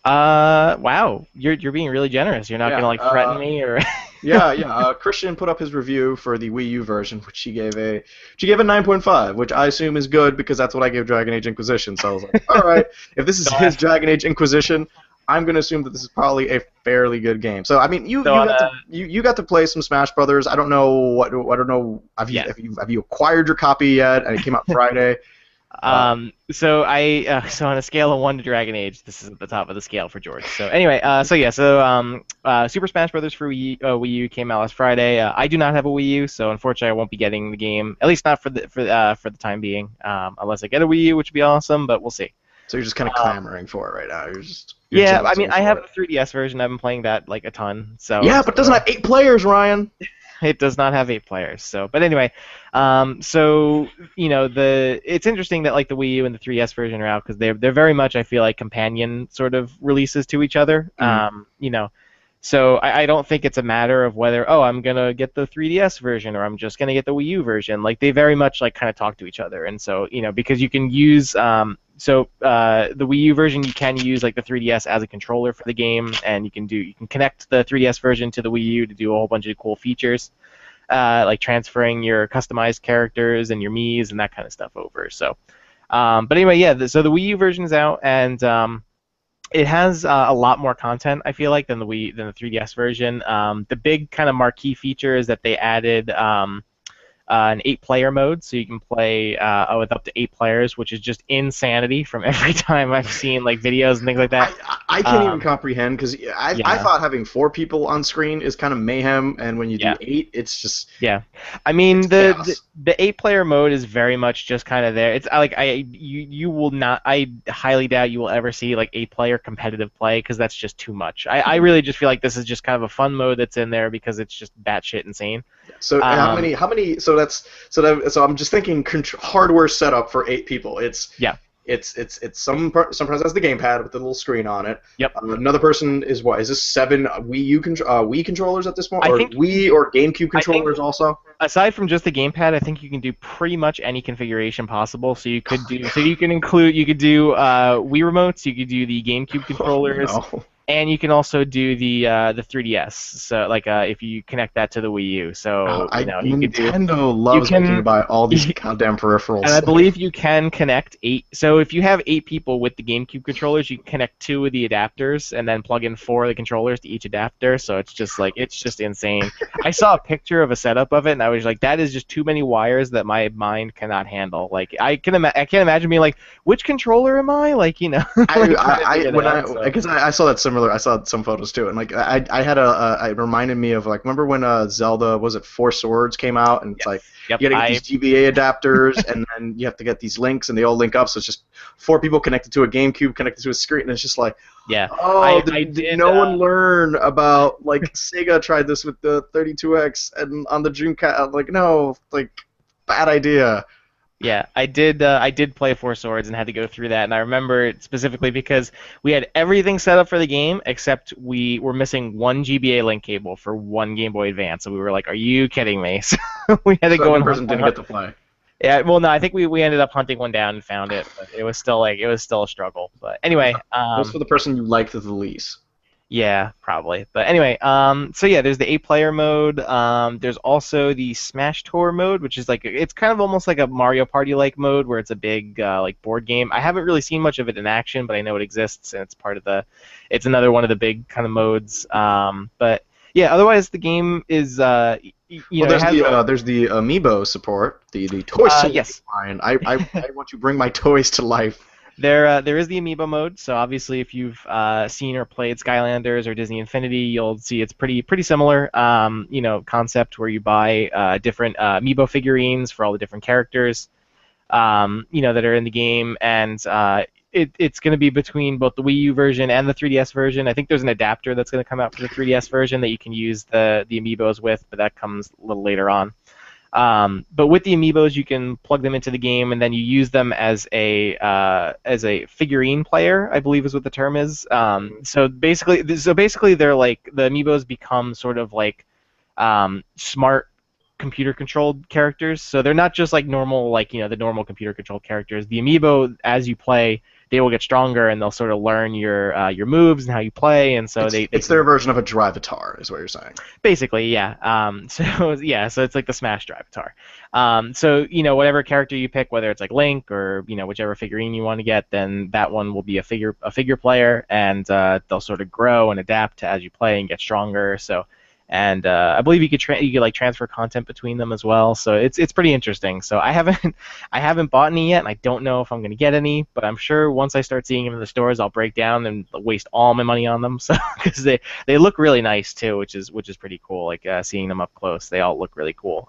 Wow, you're being really generous. You're not gonna like threaten me or. Yeah. Christian put up his review for the Wii U version, which she gave a 9.5, which I assume is good because that's what I gave Dragon Age Inquisition. So I was like, all right, if this is his Dragon Age Inquisition, I'm gonna assume that this is probably a fairly good game. So I mean, you got to play some Smash Brothers. I don't know have you acquired your copy yet? And it came out Friday. So on a scale of 1 to Dragon Age, this is at the top of the scale for George. So anyway, Super Smash Brothers for Wii U came out last Friday. I do not have a Wii U, so unfortunately I won't be getting the game, at least not for the time being, unless I get a Wii U, which would be awesome, but we'll see. So you're just kind of clamoring for it right now. You're Yeah, I mean, jonesing I for have it. the 3DS version. I've been playing that like a ton. Yeah, but it doesn't have 8 players, Ryan. It does not have 8 players. So, but anyway, it's interesting that like the Wii U and the 3DS version are out because they're very much, I feel like, companion sort of releases to each other. So I don't think it's a matter of whether, oh, I'm gonna get the 3DS version or I'm just gonna get the Wii U version. Like they very much like kind of talk to each other, and so because you can use the Wii U version, you can use like the 3DS as a controller for the game, and you can connect the 3DS version to the Wii U to do a whole bunch of cool features, like transferring your customized characters and your Miis and that kind of stuff over. So, but anyway, yeah. So the Wii U version is out, and it has a lot more content, I feel like, than the 3DS version. The big kind of marquee feature is that they added an 8-player mode, so you can play with up to 8 players, which is just insanity from every time I've seen like videos and things like that. I can't even comprehend because I Yeah. thought having 4 people on screen is kind of mayhem, and when you do Yeah. 8, it's just Yeah, I mean it's chaos. the 8-player mode is very much just kind of there. It's like you will not. I highly doubt you will ever see like 8-player competitive play because that's just too much. I really just feel like this is just kind of a fun mode that's in there because it's just batshit insane. So Um, how many? So I'm just thinking hardware setup for 8 people. yeah. It's some person has the gamepad with the little screen on it. Yep. Another person is what? Is this 7 Wii controllers at this point, I or think Wii or GameCube I think controllers also? aside from just the gamepad, I think you can do pretty much any configuration possible. So you can include you could do Wii remotes, you could do the GameCube Oh controllers, no. and you can also do the 3DS. So like if you connect that to the Wii U, so you could do Nintendo you loves making you can. buy all these goddamn And I peripherals. believe you can connect 8. So if you have 8 people with the GameCube controllers, you can connect 2 of the adapters and then plug in 4 of the controllers to each adapter. So it's just insane. I saw a picture of a setup of it, and I was like, that is just too many wires that my mind cannot handle. Like I can't imagine being like, which controller am I? Like like trying to figure that out. So. Because I saw that similar. I saw some photos too, and like I had it reminded me of like remember when Zelda was it Four Swords came out, and it's like Yep. you gotta get these GBA adapters, and then you have to get these links, and they all link up. So it's just 4 people connected to a GameCube, connected to a screen, and it's just like, Yeah. oh, I did did. no one learn about like Sega tried this with the 32X and on the Dreamcast? I'm like, no, like bad idea. Yeah, I did. I did play Four Swords and had to go through that, and I remember it specifically because we had everything set up for the game except we were missing one GBA link cable for one Game Boy Advance. So we were like, "Are you kidding me?" So we had to So go one and person hunt. didn't get to play. Yeah, well, no, I think we ended up hunting one down and found it, but it was still a struggle. But anyway, It was for the person you liked the least. yeah, probably. But anyway, so yeah, there's the 8-player mode. There's also the Smash Tour mode, which is like it's kind of almost like a Mario Party like mode where it's a big like board game. I haven't really seen much of it in action, but I know it exists and it's another one of the big kind of modes. But yeah, otherwise the game is Well, it has there's the amiibo support, the toys to yes. life line. I want to bring my toys to life. There is the Amiibo mode, so obviously if you've seen or played Skylanders or Disney Infinity, you'll see it's pretty similar, concept where you buy different Amiibo figurines for all the different characters, that are in the game, and it's going to be between both the Wii U version and the 3DS version. I think there's an adapter that's going to come out for the 3DS version that you can use the Amiibos with, but that comes a little later on. But with the amiibos, you can plug them into the game, and then you use them as a figurine player, I believe is what the term is. So basically, they're like the amiibos become sort of like smart computer-controlled characters. So they're not just like normal, like the normal computer-controlled characters. The amiibo, as you play, they will get stronger, and they'll sort of learn your moves and how you play, and so It's their version of a Drivatar, is what you're saying. basically, yeah. So it's like the Smash Drive guitar. So whatever character you pick, whether it's like Link or whichever figurine you want to get, then that one will be a figure player, and they'll sort of grow and adapt as you play and get stronger. So and I believe you could like transfer content between them as well. So it's pretty interesting. So I haven't I haven't bought any yet, and I don't know if I'm gonna get any, but I'm sure once I start seeing them in the stores, I'll break down and waste all my money on them. So because they look really nice too, which is pretty cool. Like seeing them up close, they all look really cool.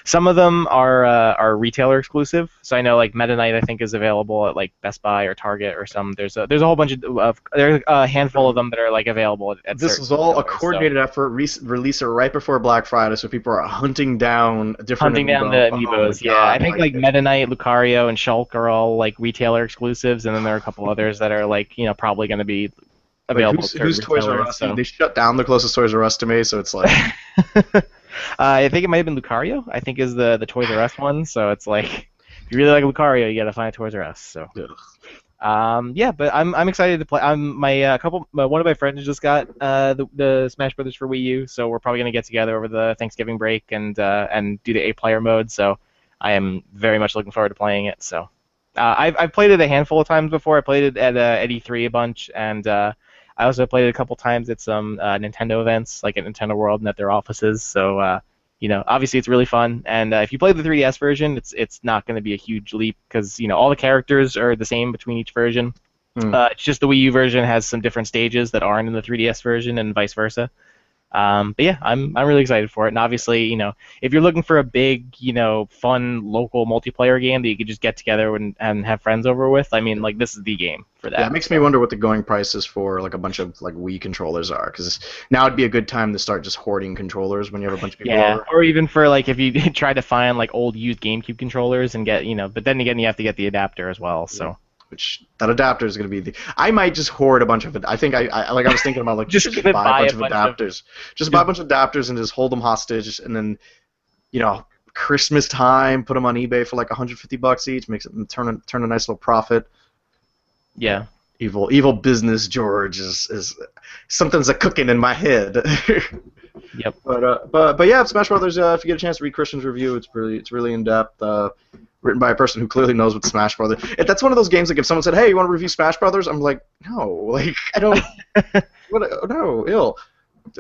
Some of them are retailer exclusive. So I know like Meta Knight I think is available at like Best Buy or Target or some. There's a whole bunch of there's a handful of them that are like available at This certain was all a retailers, coordinated effort. Release it right before Black Friday, so people are hunting down different hunting down the amiibo. Oh my amiibos. Yeah, I god! think like Meta Knight, Lucario, and Shulk are all like retailer exclusives, and then there are a couple others that are like probably going to be Like available at who's certain Toys R retailers. Us? So They shut down the closest Toys R Us to me, so it's like I think it might have been Lucario. I think is the Toys R Us one. So it's like if you really like Lucario, you got to find a Toys R Us. So. ugh. Yeah, but I'm excited to play. One of my friends just got the Smash Brothers for Wii U, so we're probably gonna get together over the Thanksgiving break and do the 8-player mode. So I am very much looking forward to playing it. So I've played it a handful of times before. I played it at E3 a bunch, and I also played it a couple times at some Nintendo events, like at Nintendo World and at their offices. So obviously it's really fun. And if you play the 3DS version, it's not going to be a huge leap because all the characters are the same between each version. It's just the Wii U version has some different stages that aren't in the 3DS version, and vice versa. But yeah, I'm really excited for it. And obviously, if you're looking for a big, fun local multiplayer game that you could just get together and have friends over with, I mean, like this is the game for that. Yeah, it makes me wonder what the going prices for like a bunch of like Wii controllers are, because now would be a good time to start just hoarding controllers when you have a bunch of people over. Or even for like if you try to find like old used GameCube controllers and get, but then again you have to get the adapter as well. So. Which that adapter is going to be the. I might just hoard a bunch of it. I think I was thinking about like just buy a bunch of adapters, just buy a bunch of adapters and just hold them hostage, and then, Christmas time, put them on eBay for like $150 each, makes it turn a nice little profit. Yeah. Evil business George is something's a cooking in my head. Yep. But yeah, Smash Brothers. If you get a chance to read Christian's review, it's really in depth. Written by a person who clearly knows what Smash Brothers. That's one of those games. Like if someone said, "Hey, you want to review Smash Brothers?" I'm like, no, like I don't. No, ill.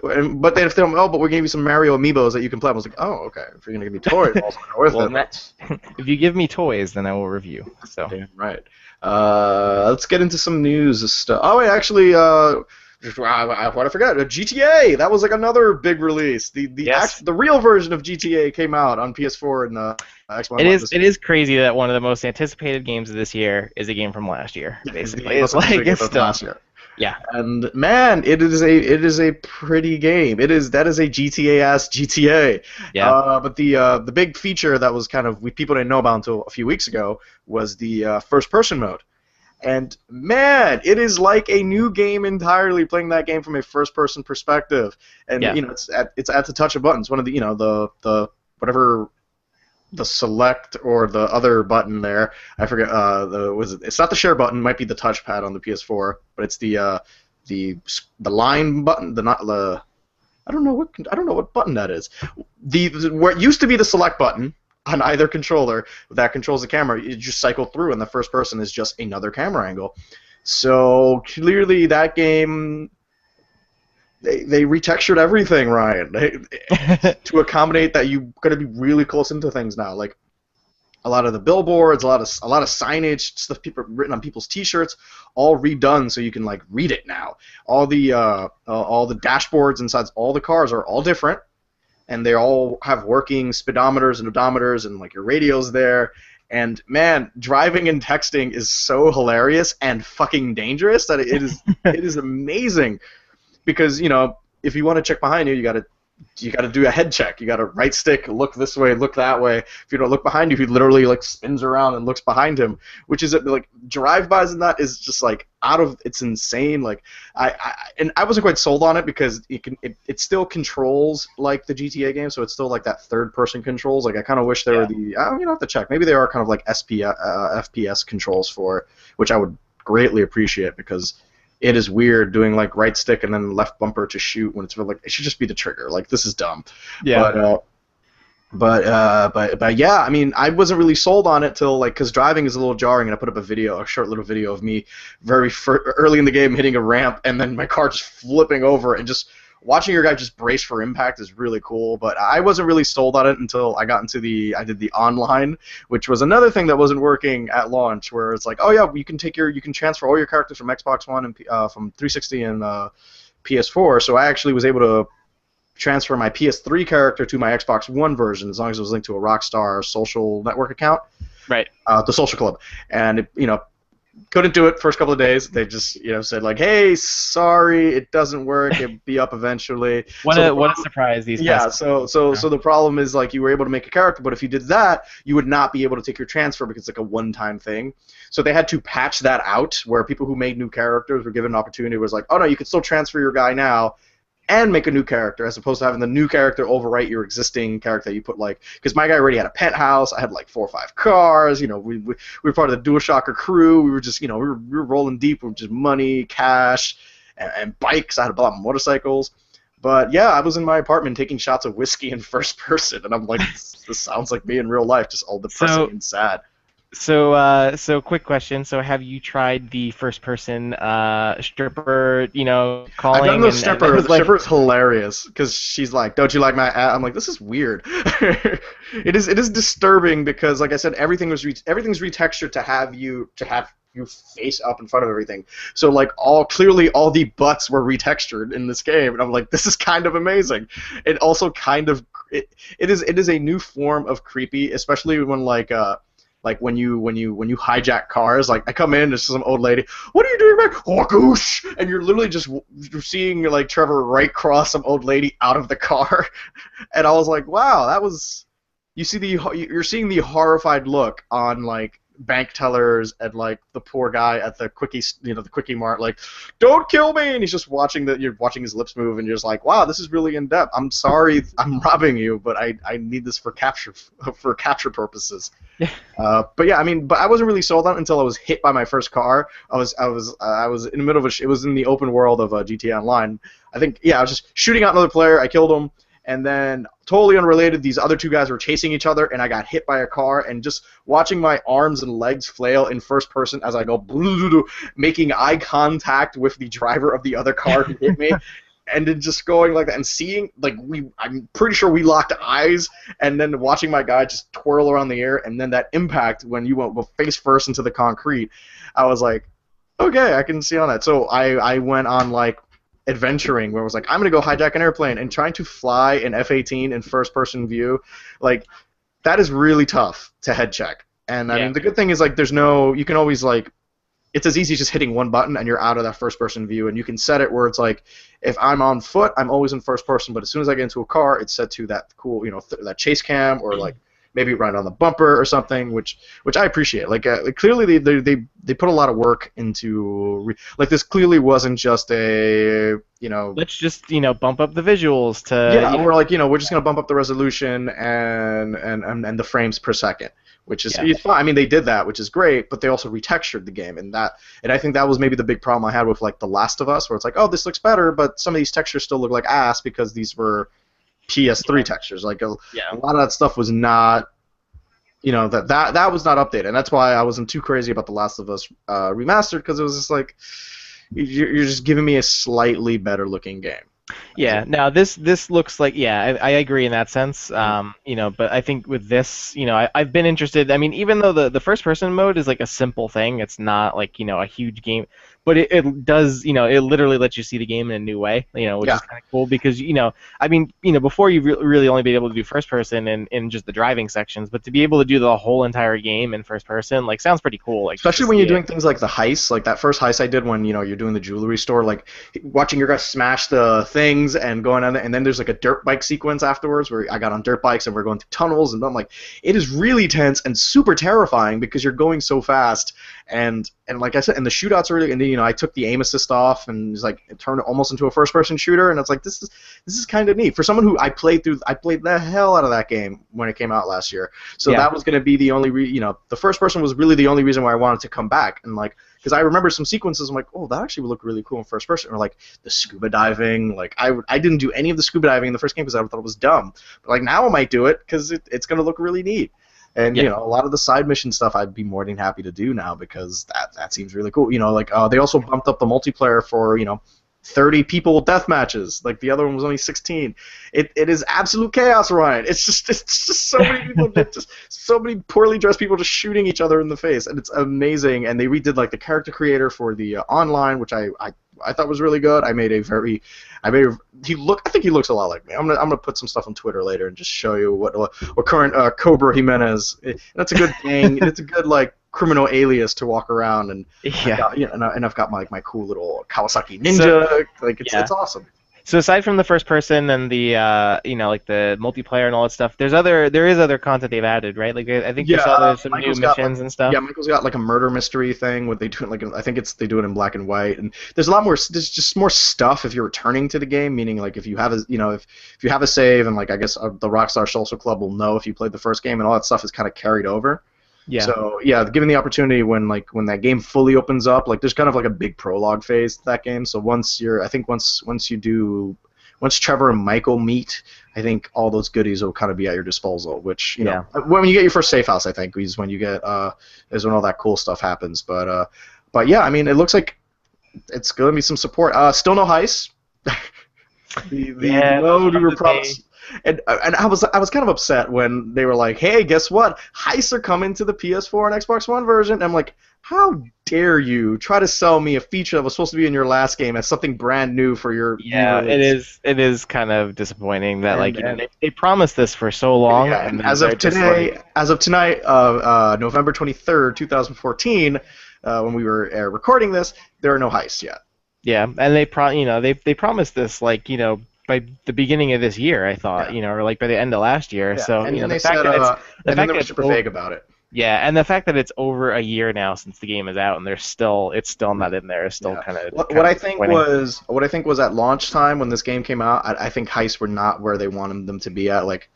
But then if they don't, but we're gonna give you some Mario amiibos that you can play. I was like, oh, okay. If you're gonna give me toys, I'll go with it. If you give me toys, then I will review. So. Damn right. Let's get into some news stuff. Oh wait, actually, what I forgot, GTA. That was like another big release. The real version of GTA came out on PS4 and Xbox. It is crazy that one of the most anticipated games of this year is a game from last year. Basically, it's like it's last year. Yeah. And man, it is a pretty game. That is a GTA-ass GTA. Yeah. But the big feature that was people didn't know about until a few weeks ago was the first-person mode. And man, it is like a new game entirely. Playing that game from a first-person perspective, and it's at the touch of buttons. One of the whatever the select or the other button there. I forget. It's not the share button. It might be the touchpad on the PS4, but it's the line button. I don't know what button that is. Where it used to be the select button on either controller that controls the camera, you just cycle through, and the first person is just another camera angle. So clearly, that game. They retextured everything, Ryan, to accommodate that you're going to be really close into things now. Like a lot of the billboards, a lot of signage, stuff written on people's T-shirts, all redone so you can like read it now. All the dashboards inside all the cars are all different, and they all have working speedometers and odometers, and like your radio's there. And man, driving and texting is so hilarious and fucking dangerous that it is amazing. Because if you want to check behind you, you got to do a head check. You got to right stick, look this way, look that way. If you don't look behind you, he literally like spins around and looks behind him, which is like drive-bys and that is just like it's insane. Like I wasn't quite sold on it because it still controls like the GTA game, so it's still like that third-person controls. Like I kind of wish there were I have to check. Maybe they are kind of like FPS controls for it, which I would greatly appreciate because. It is weird doing like right stick and then left bumper to shoot when it's really, like it should just be the trigger. Like this is dumb. Yeah. But yeah, I mean, I wasn't really sold on it till like because driving is a little jarring, and I put up a short little video of me early in the game hitting a ramp and then my car just flipping over and just watching your guy just brace for impact is really cool. But I wasn't really sold on it until I got into I did the online, which was another thing that wasn't working at launch, where it's like, oh yeah, you can transfer all your characters from Xbox One and from 360 and PS4. So I actually was able to transfer my PS3 character to my Xbox One version as long as it was linked to a Rockstar social network account, Right. the social club, and couldn't do it first couple of days. They just said like, hey, sorry, it doesn't work. It'll be up eventually. What a surprise these Yeah, past so the problem is like you were able to make a character, but if you did that, you would not be able to take your transfer because it's like a one-time thing. So they had to patch that out where people who made new characters were given an opportunity. It was like, oh no, you can still transfer your guy now and make a new character, as opposed to having the new character overwrite your existing character that you put, like, because my guy already had a penthouse, I had like 4 or 5 cars, we were part of the DualShocker crew, we were just, we were rolling deep with just money, cash, and bikes. I had a lot of motorcycles. But yeah, I was in my apartment taking shots of whiskey in first person, and I'm like, this sounds like me in real life, just all depressing and sad. So quick question. So have you tried the first-person stripper, calling? I've done the stripper. The like, stripper's hilarious because she's like, "Don't you like my ad?" I'm like, "This is weird." It is disturbing because, like I said, everything's retextured to have you face up in front of everything. So like clearly all the butts were retextured in this game, and I'm like, this is kind of amazing. It also kind of it is a new form of creepy, especially when like when you hijack cars. Like I come in, there's some old lady. What are you doing, man? Oh goosh! And you're literally you're seeing like Trevor right cross some old lady out of the car, and I was like, wow, that was. You're seeing the horrified look on like bank tellers and like the poor guy at the the quickie mart, like, don't kill me, and he's just you're watching his lips move, and you're just like, wow, this is really in depth. I'm sorry, I'm robbing you, but I need this for capture purposes. Yeah. But yeah, I mean, but I wasn't really sold on it until I was hit by my first car. I was in the middle of it was in the open world of GTA Online. I think, yeah, I was just shooting out another player. I killed him. And then, totally unrelated, these other 2 guys were chasing each other, and I got hit by a car, and just watching my arms and legs flail in first person as I go, making eye contact with the driver of the other car who hit me, and then just going like that, and seeing, like, I'm pretty sure we locked eyes, and then watching my guy just twirl around the air, and then that impact when you go face first into the concrete, I was like, okay, I can see on that. So I went on, like, adventuring, where it was like, I'm gonna go hijack an airplane, and trying to fly an F-18 in first-person view, like, that is really tough to head check. And I mean, the good thing is, like, you can always, like, it's as easy as just hitting one button and you're out of that first-person view, and you can set it where it's like, if I'm on foot, I'm always in first person, but as soon as I get into a car, it's set to that cool, that chase cam, or like maybe right on the bumper or something, which I appreciate. Like clearly they put a lot of work into like this. Clearly wasn't just a let's just bump up the visuals to we're like we're just gonna bump up the resolution and the frames per second, which is fine. I mean, they did that, which is great, but they also retextured the game, and I think that was maybe the big problem I had with like The Last of Us, where it's like, oh, this looks better, but some of these textures still look like ass because these were PS3 textures. Like a lot of that stuff was not, that was not updated, and that's why I wasn't too crazy about The Last of Us remastered, because it was just like, you're just giving me a slightly better looking game. Yeah. Now this looks like I agree in that sense. But I think with this, I've been interested. I mean, even though the first person mode is like a simple thing, it's not like a huge game, but it does it literally lets you see the game in a new way, which is kind of cool because I mean before you've really only been able to do first person in just the driving sections, but to be able to do the whole entire game in first person sounds pretty cool. Like especially when you're doing things like the heist, like that first heist I did when you're doing the jewelry store, like watching your guys smash the things and going on, and then there's like a dirt bike sequence afterwards where I got on dirt bikes and we're going through tunnels, and I'm like, it is really tense and super terrifying because you're going so fast, and like I said, and the shootouts are really, and I took the aim assist off and it's like it turned it almost into a first person shooter, and it's like this is kind of neat for someone who I played the hell out of that game when it came out last year. So that was going to be the only the first person was really the only reason why I wanted to come back, and like because I remember some sequences, I'm like, oh, that actually would look really cool in first person, or like the scuba diving. Like I didn't do any of the scuba diving in the first game because I thought it was dumb, but like now I might do it because it's going to look really neat. And a lot of the side mission stuff I'd be more than happy to do now because that seems really cool. Like they also bumped up the multiplayer for 30 people death matches. Like the other one was only 16. It is absolute chaos, Ryan. It's just so many people, just so many poorly dressed people just shooting each other in the face, and it's amazing. And they redid like the character creator for the online, which I thought was really good. I think he looks a lot like me. I'm gonna put some stuff on Twitter later and just show you what current Cobra Jimenez. That's a good thing. It's a good like criminal alias to walk around, and I've got my cool little Kawasaki Ninja. It's awesome. So aside from the first person and the like the multiplayer and all that stuff, there is other content they've added, right? Like I think there's some new missions and stuff. Yeah, Michael's got like a murder mystery thing where they do it like I think they do it in black and white, and there's a lot more. There's just more stuff if you're returning to the game, meaning like if you have if you have a save, and like I guess the Rockstar Social Club will know if you played the first game, and all that stuff is kind of carried over. Yeah. So yeah, given the opportunity when that game fully opens up, like there's kind of like a big prologue phase to that game. So once Trevor and Michael meet, I think all those goodies will kind of be at your disposal. Which when you get your first safe house, I think is when you get is when all that cool stuff happens. But yeah, I mean, it looks like it's gonna be some support. Still no heist. the load we were promised. And I was kind of upset when they were like, "Hey, guess what? Heists are coming to the PS4 and Xbox One version." And I'm like, "How dare you try to sell me a feature that was supposed to be in your last game as something brand new for your?" Yeah, it is kind of disappointing that they promised this for so long. Yeah, and as of tonight, November 23rd, 2014, when we were recording this, there are no heists yet. Yeah, and they promised this by the beginning of this year, I thought, or like by the end of last year. Yeah. So and the they fact said, that they were super vague about it. Yeah, and the fact that it's over a year now since the game is out, and it's still not in there is still kind of. What I think was at launch time when this game came out, I think heists were not where they wanted them to be at. Like,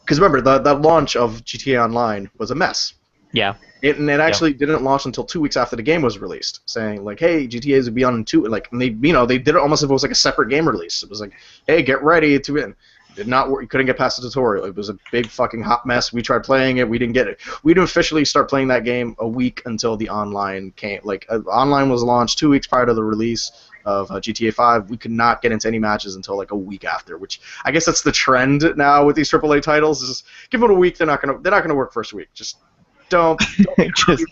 because remember the launch of GTA Online was a mess. Yeah. It actually didn't launch until 2 weeks after the game was released, saying like, "Hey, GTA's would be on in 2." Like, and they did it almost as if it was like a separate game release. It was like, "Hey, get ready to win." Did not work. You couldn't get past the tutorial. It was a big fucking hot mess. We tried playing it. We didn't get it. We didn't officially start playing that game a week until the online came. Like, online was launched 2 weeks prior to the release of GTA 5. We could not get into any matches until like a week after, which I guess that's the trend now with these AAA titles. Is give them a week. They're not gonna work first week. Just don't be just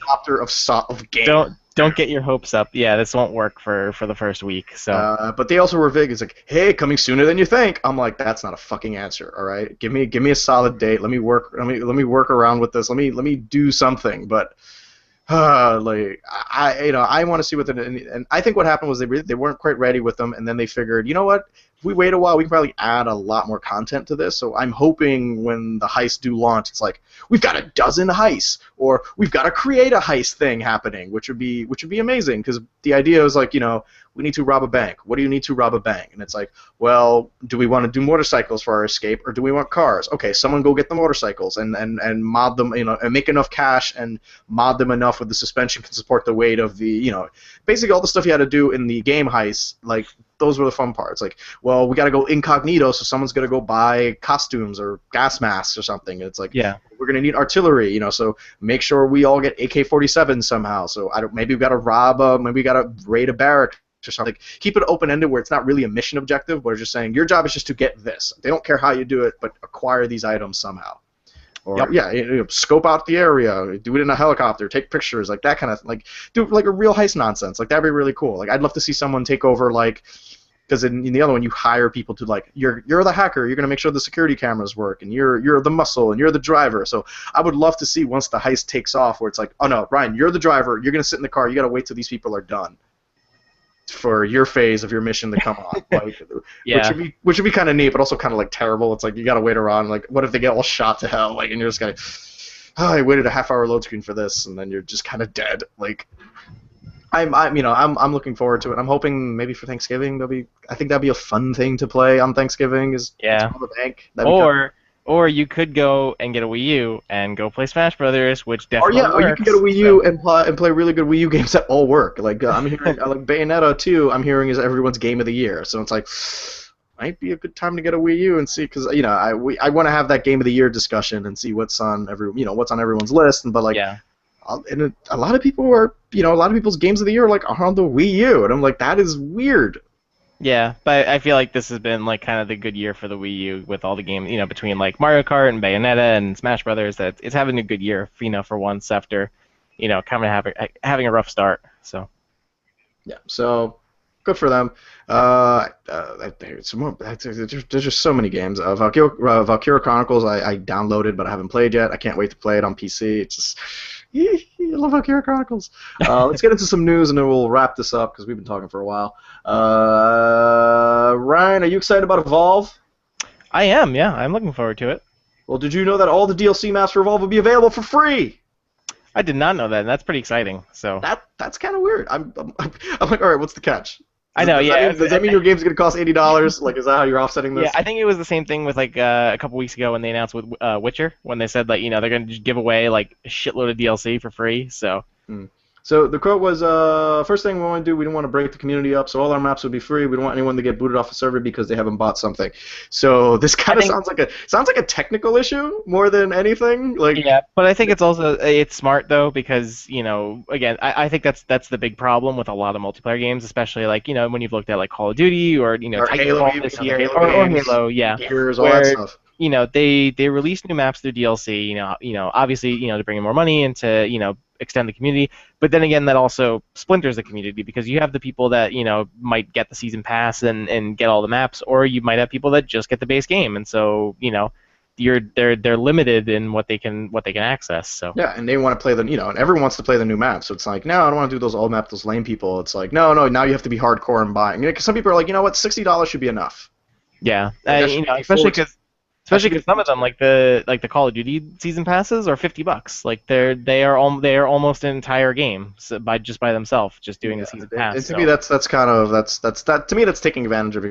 of game. Don't get your hopes up. Yeah, this won't work for the first week. So. But they also were vague. It's like, hey, coming sooner than you think. I'm like, that's not a fucking answer. All right, give me a solid date. Let me work work around with this. Let me do something. But I want to see what and I think what happened was they weren't quite ready with them, and then they figured, you know what? If we wait a while, we can probably add a lot more content to this. So I'm hoping when the heists do launch, it's like we've got a dozen heists, or we've got to create a heist thing happening, which would be amazing. Because the idea is like, we need to rob a bank. What do you need to rob a bank? And it's like, well, do we want to do motorcycles for our escape, or do we want cars? Okay, someone go get the motorcycles and mod them, and make enough cash and mod them enough with the suspension can support the weight of the, basically all the stuff you had to do in the game heists. Like, those were the fun parts. Like, well, we got to go incognito, so someone's going to go buy costumes or gas masks or something. And it's like, we're going to need artillery, so make sure we all get AK-47 somehow. So maybe we got to raid a barrack or something. Like, keep it open-ended where it's not really a mission objective, but it's just saying your job is just to get this. They don't care how you do it, but acquire these items somehow. Or scope out the area, do it in a helicopter, take pictures, like that kind of do like a real heist nonsense. Like, that'd be really cool. Like, I'd love to see someone take over, like, because in the other one you hire people to, like, you're the hacker, you're gonna make sure the security cameras work, and you're the muscle, and you're the driver. So I would love to see once the heist takes off, where it's like, oh no, Ryan, you're the driver, you're gonna sit in the car, you gotta wait till these people are done for your phase of your mission to come on. Like, which would be kind of neat, but also kind of like terrible. It's like you gotta wait around. Like, what if they get all shot to hell? Like, and you're just going, I waited a half-hour load screen for this, and then you're just kind of dead. Like, I'm looking forward to it. I'm hoping maybe for Thanksgiving I think that'd be a fun thing to play on Thanksgiving. Is the bank. Or you could go and get a Wii U and go play Smash Brothers, which definitely works. Or you can get a Wii U and play really good Wii U games that all work. Like, I'm hearing like Bayonetta 2, I'm hearing is everyone's game of the year. So it's like, might be a good time to get a Wii U and see, because I want to have that game of the year discussion and see what's on everyone's list. And a lot of people are, a lot of people's games of the year are on the Wii U, and I'm like, that is weird. Yeah, but I feel like this has been like kind of the good year for the Wii U with all the games, between like Mario Kart and Bayonetta and Smash Brothers. That it's having a good year, for once after, kind of having a rough start. So Yeah, so good for them. Some more. There's just so many games. Valkyria Chronicles I downloaded, but I haven't played yet. I can't wait to play it on PC. It's just, I love Valkyria Chronicles. Let's get into some news, and then we'll wrap this up because we've been talking for a while. Ryan, are you excited about Evolve? I am, yeah, I'm looking forward to it. Well, did you know that all the DLC maps for Evolve will be available for free? I did not know that, and that's pretty exciting. So That's kind of weird. I'm like, all right, what's the catch? I know, yeah. Does that mean your game's gonna cost $80? Like, is that how you're offsetting this? Yeah, I think it was the same thing with like a couple weeks ago when they announced with Witcher, when they said like they're gonna just give away like a shitload of DLC for free. So Hmm. So the quote was, first thing we want to do, we don't want to break the community up, so all our maps would be free. We don't want anyone to get booted off the server because they haven't bought something. So this kind of sounds like a technical issue more than anything. Like, yeah, but I think it's smart though because again I think that's the big problem with a lot of multiplayer games, especially like when you've looked at like Call of Duty or or Halo, Titanfall this the year Halo or games, Halo, yeah, Gears, all that where stuff. they release new maps through DLC, obviously to bring in more money and to extend the community, but then again that also splinters the community because you have the people that might get the season pass and get all the maps, or you might have people that just get the base game, and so they're limited in what they can access. So Yeah, and they want to play and everyone wants to play the new map. So it's like, no, I don't want to do those old map, those lame people. It's like, no, now you have to be hardcore and buy. Because some people are like, you know what, $60 should be enough. yeah, Like, that should be especially full. because some of them, like the Call of Duty season passes, are $50. Like they are almost an entire game by themselves, just doing Yeah, the season and pass. to So me that's kind of that to me that's taking advantage of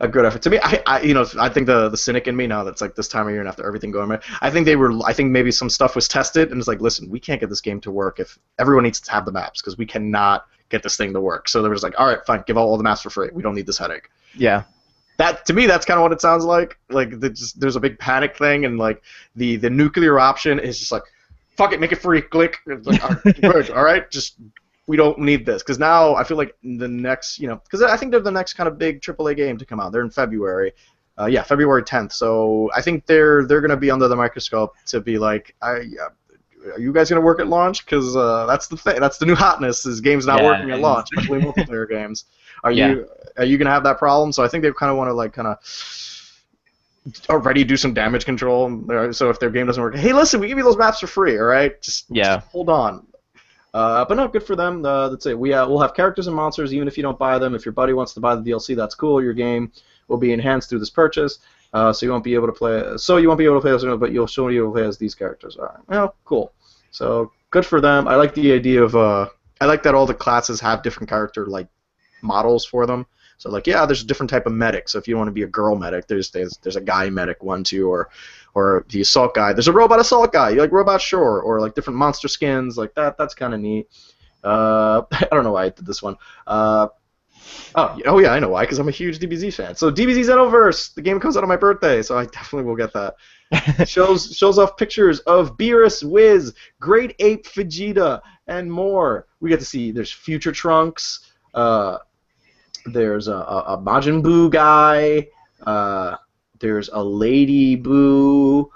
a good effort. To me, I think the cynic in me now that's like this time of year and after everything going right, I think maybe some stuff was tested and it's like, listen, we can't get this game to work if everyone needs to have the maps because we cannot get this thing to work. So they were just like, all right, fine, give all the maps for free. We don't need this headache. yeah, That to me, that's kind of what it sounds like. Like there's a big panic thing, and like the nuclear option is just like, fuck it, make it free. Click. It's like, all right, good, all right, just we don't need this because now I feel like the next, because I think they're the next kind of big AAA game to come out. They're in February. Yeah, February 10th. So I think they're gonna be under the microscope to be like, are you guys gonna work at launch? Because that's the thing. That's the new hotness is games not yeah, working at launch, especially multiplayer games. Are yeah, you gonna have that problem? So I think they kind of want to like kind of already do some damage control. So if their game doesn't work, hey, listen, we give you those maps for free, all right? Just hold on. But no, good for them. That's it. We'll have characters and monsters even if you don't buy them. If your buddy wants to buy the DLC, that's cool. Your game will be enhanced through this purchase. So you won't be able to play. So you won't be able to play as, but you'll still be able to play as these characters. All right. Well, cool. So good for them. I like the idea of. I like that all the classes have different character like models for them. So like, yeah, there's a different type of medic. So if you want to be a girl medic, there's a guy medic one too, or the assault guy. There's a robot assault guy. You like robot sure, or like different monster skins like that. That's kind of neat. I don't know why I did this one. Oh yeah, I know why, because I'm a huge DBZ fan. So DBZ Xenoverse, the game comes out on my birthday, so I definitely will get that. shows off pictures of Beerus, Wiz, Great Ape Vegeta, and more. We get to see there's Future Trunks. There's a Majin Buu guy. There's a Lady Buu.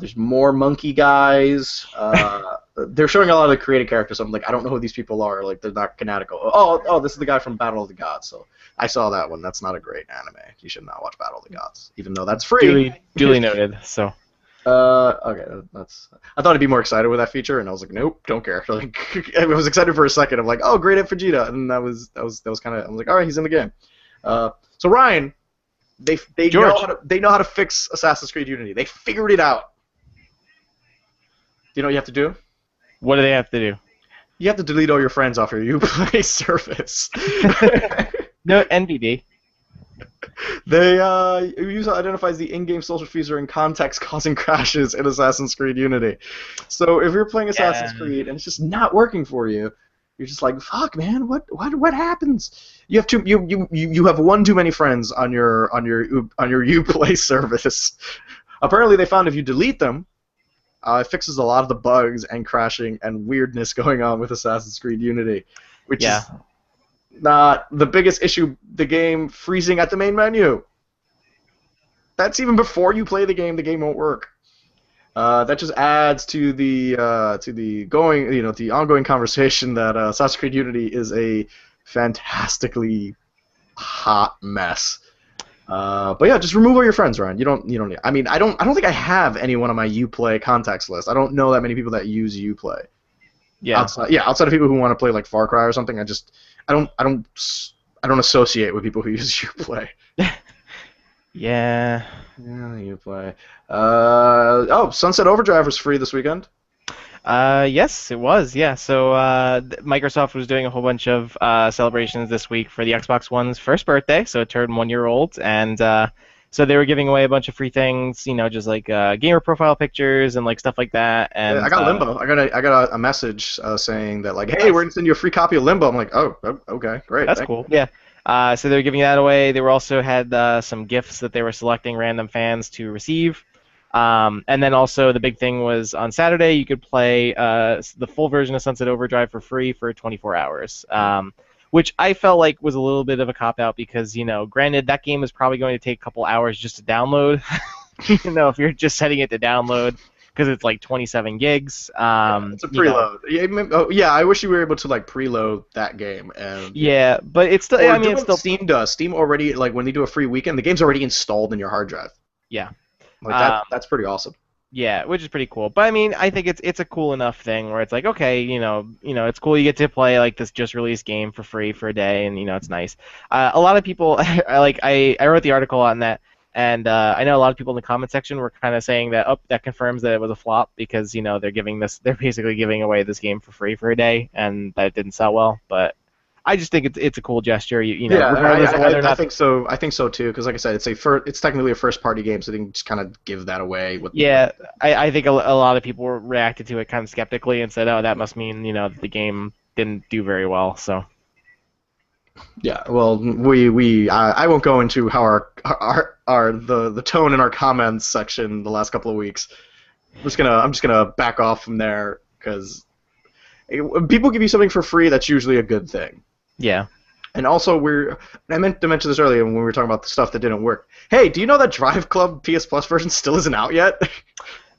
There's more monkey guys. They're showing a lot of the created characters. So I'm like, I don't know who these people are. Like, they're not canonical. Oh, this is the guy from Battle of the Gods. So I saw that one. That's not a great anime. You should not watch Battle of the Gods, even though that's free. duly noted. So Okay, that's. I thought I'd be more excited with that feature, and I was like, nope, don't care. Like, I was excited for a second. I'm like, oh, great at Vegeta, and that was kind of. I was like, all right, he's in the game. So Ryan, they know how to fix Assassin's Creed Unity. They figured it out. Do you know what you have to do? What do they have to do? You have to delete all your friends off your Uplay service. No, NBD. They user identifies the in-game social fees are in context causing crashes in Assassin's Creed Unity. So if you're playing Assassin's Creed and it's just not working for you, you're just like, fuck, man, what happens? You have one too many friends on your Uplay service. Apparently, they found if you delete them, it fixes a lot of the bugs and crashing and weirdness going on with Assassin's Creed Unity, which is Not the biggest issue. The game freezing at the main menu. That's even before you play the game. The game won't work. That just adds to the going, the ongoing conversation that Assassin's Creed Unity is a fantastically hot mess. But yeah, just remove all your friends, Ryan. You don't need. I mean, I don't think I have anyone on my UPlay contacts list. I don't know that many people that use UPlay. Yeah. Outside of people who want to play like Far Cry or something, I don't associate with people who use UPlay. Yeah. Yeah, UPlay. Sunset Overdrive was free this weekend. Yes, it was. Yeah. So Microsoft was doing a whole bunch of celebrations this week for the Xbox One's first birthday. So it turned 1 year old, and so they were giving away a bunch of free things. Just like gamer profile pictures and like stuff like that. And I got Limbo. I got a message saying that like, hey, nice. we're gonna send you a free copy of Limbo. I'm like, okay, great. That's Thanks. cool. Yeah. So they were giving that away. They were also had some gifts that they were selecting random fans to receive. And then also the big thing was on Saturday you could play the full version of Sunset Overdrive for free for 24 hours, which I felt like was a little bit of a cop-out because, granted, that game is probably going to take a couple hours just to download, if you're just setting it to download because it's like 27 gigs. It's a preload. Yeah, I wish you were able to like preload that game. And yeah, but it's still. I mean, it's still. Steam does. Steam already like when they do a free weekend, the game's already installed in your hard drive. Yeah. Like that's pretty awesome. Yeah, which is pretty cool. But I mean, I think it's a cool enough thing where it's like, okay, it's cool you get to play like this just released game for free for a day, and it's nice. A lot of people like I wrote the article on that, and I know a lot of people in the comment section were kind of saying that that confirms that it was a flop because they're basically giving away this game for free for a day, and that it didn't sell well. But I just think it's a cool gesture, regardless of whether or not. I think so too, because like I said, it's technically a first-party game, so they can just kind of give that away. I think a lot of people reacted to it kind of skeptically and said, "Oh, that must mean the game didn't do very well." So. Yeah, well, I won't go into how the tone in our comments section the last couple of weeks. I'm just gonna back off from there because when people give you something for free, that's usually a good thing. Yeah. And also, I meant to mention this earlier when we were talking about the stuff that didn't work. Hey, do you know that Drive Club PS Plus version still isn't out yet?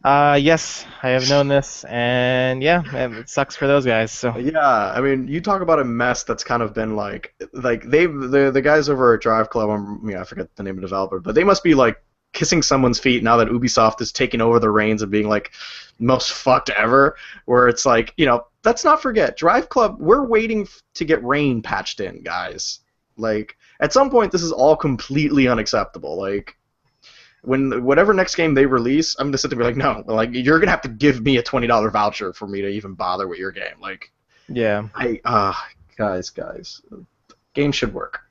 Yes, I have known this, and yeah, it sucks for those guys. So. Yeah, I mean, you talk about a mess that's kind of been like the guys over at Drive Club, I forget the name of the developer, but they must be like kissing someone's feet now that Ubisoft is taking over the reins of being like most fucked ever, where it's like, let's not forget, Drive Club, we're waiting to get Rain patched in, guys. Like, at some point, this is all completely unacceptable. Like, whatever next game they release, I'm going to sit there and be like, no, like, you're going to have to give me a $20 voucher for me to even bother with your game. Like, yeah. Guys, games should work.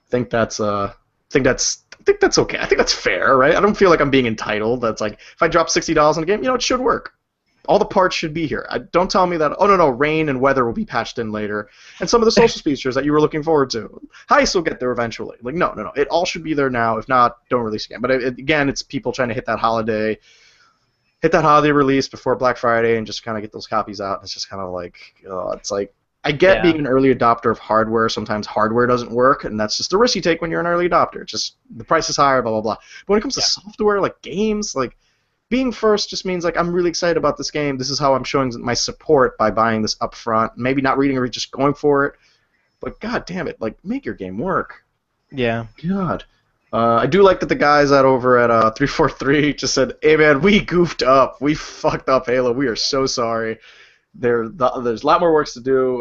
I think that's okay. I think that's fair, right? I don't feel like I'm being entitled. That's like, if I drop $60 on a game, it should work. All the parts should be here. Don't tell me that, oh, no, rain and weather will be patched in later. And some of the social features that you were looking forward to. Heist will get there eventually. Like, no. It all should be there now. If not, don't release again. But again, it's people trying to hit that holiday release before Black Friday and just kind of get those copies out. It's just kind of like, it's like, I get being an early adopter of hardware. Sometimes hardware doesn't work, and that's just the risk you take when you're an early adopter. It's just the price is higher, blah, blah, blah. But when it comes to software, like games, like, being first just means like I'm really excited about this game. This is how I'm showing my support by buying this up front. Maybe not reading or just going for it. But god damn it, like make your game work. Yeah. God. I do like that the guys over at 343 just said, "Hey man, we goofed up. We fucked up Halo. We are so sorry. There's a lot more works to do."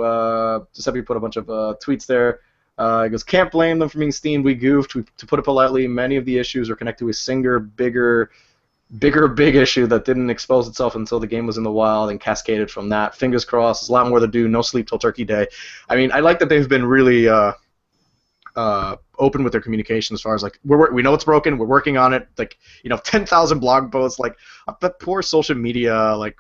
Giuseppe put a bunch of tweets there. He goes, "Can't blame them for being steamed. We goofed. To put it politely, many of the issues are connected to a single big issue that didn't expose itself until the game was in the wild and cascaded from that. Fingers crossed. There's a lot more to do. No sleep till Turkey Day." I mean, I like that they've been really open with their communication as far as like we know it's broken. We're working on it. Like 10,000 blog posts. Like that poor social media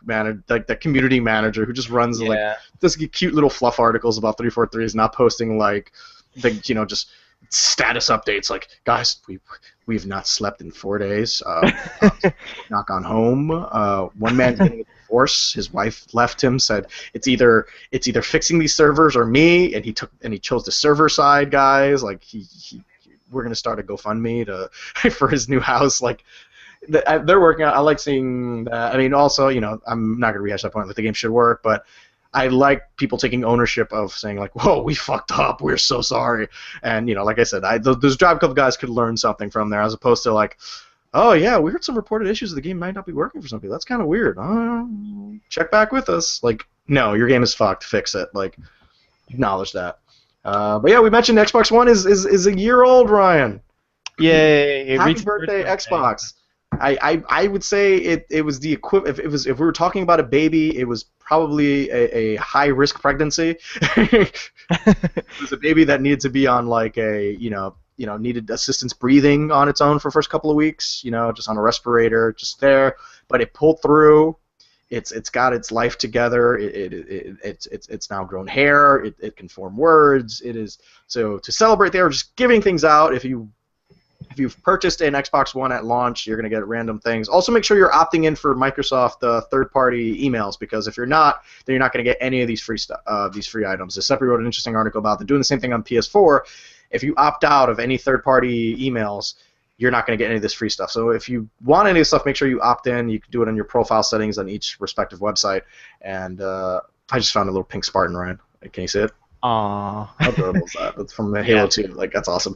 that community manager who just runs like this cute little fluff articles about 343 is not posting like just status updates like, guys, we've not slept in 4 days. Not gone home. One man's getting it divorce. His wife left him. Said it's either fixing these servers or me, and he chose the server side, guys. Like we're gonna start a GoFundMe for his new house. Like they're working out. I like seeing that. I mean, also, I'm not gonna rehash that point. Like the game should work, but I like people taking ownership of saying like, "Whoa, we fucked up. We're so sorry." And like I said, those Drive Club guys could learn something from there, as opposed to like, "Oh yeah, we heard some reported issues. The game might not be working for some people. That's kind of weird. Check back with us." Like, no, your game is fucked. Fix it. Like, acknowledge that. But yeah, we mentioned Xbox One is a year old, Ryan. Yay! Happy birthday, Xbox. I would say it was the equivalent. If we were talking about a baby, it was probably a high risk pregnancy. It was a baby that needed to be on like a needed assistance breathing on its own for the first couple of weeks. Just on a respirator, just there. But it pulled through. It's got its life together. It's now grown hair. It can form words. It is so to celebrate. They were just giving things out. If you've purchased an Xbox One at launch, you're going to get random things. Also, make sure you're opting in for Microsoft third-party emails, because if you're not, then you're not going to get any of these free items. Decepri wrote an interesting article about they're doing the same thing on PS4. If you opt out of any third-party emails, you're not going to get any of this free stuff. So if you want any of this stuff, make sure you opt in. You can do it on your profile settings on each respective website. And I just found a little pink Spartan, Ryan. Can you see it? Aww. How adorable is that? That's from Halo 2. Like, that's awesome.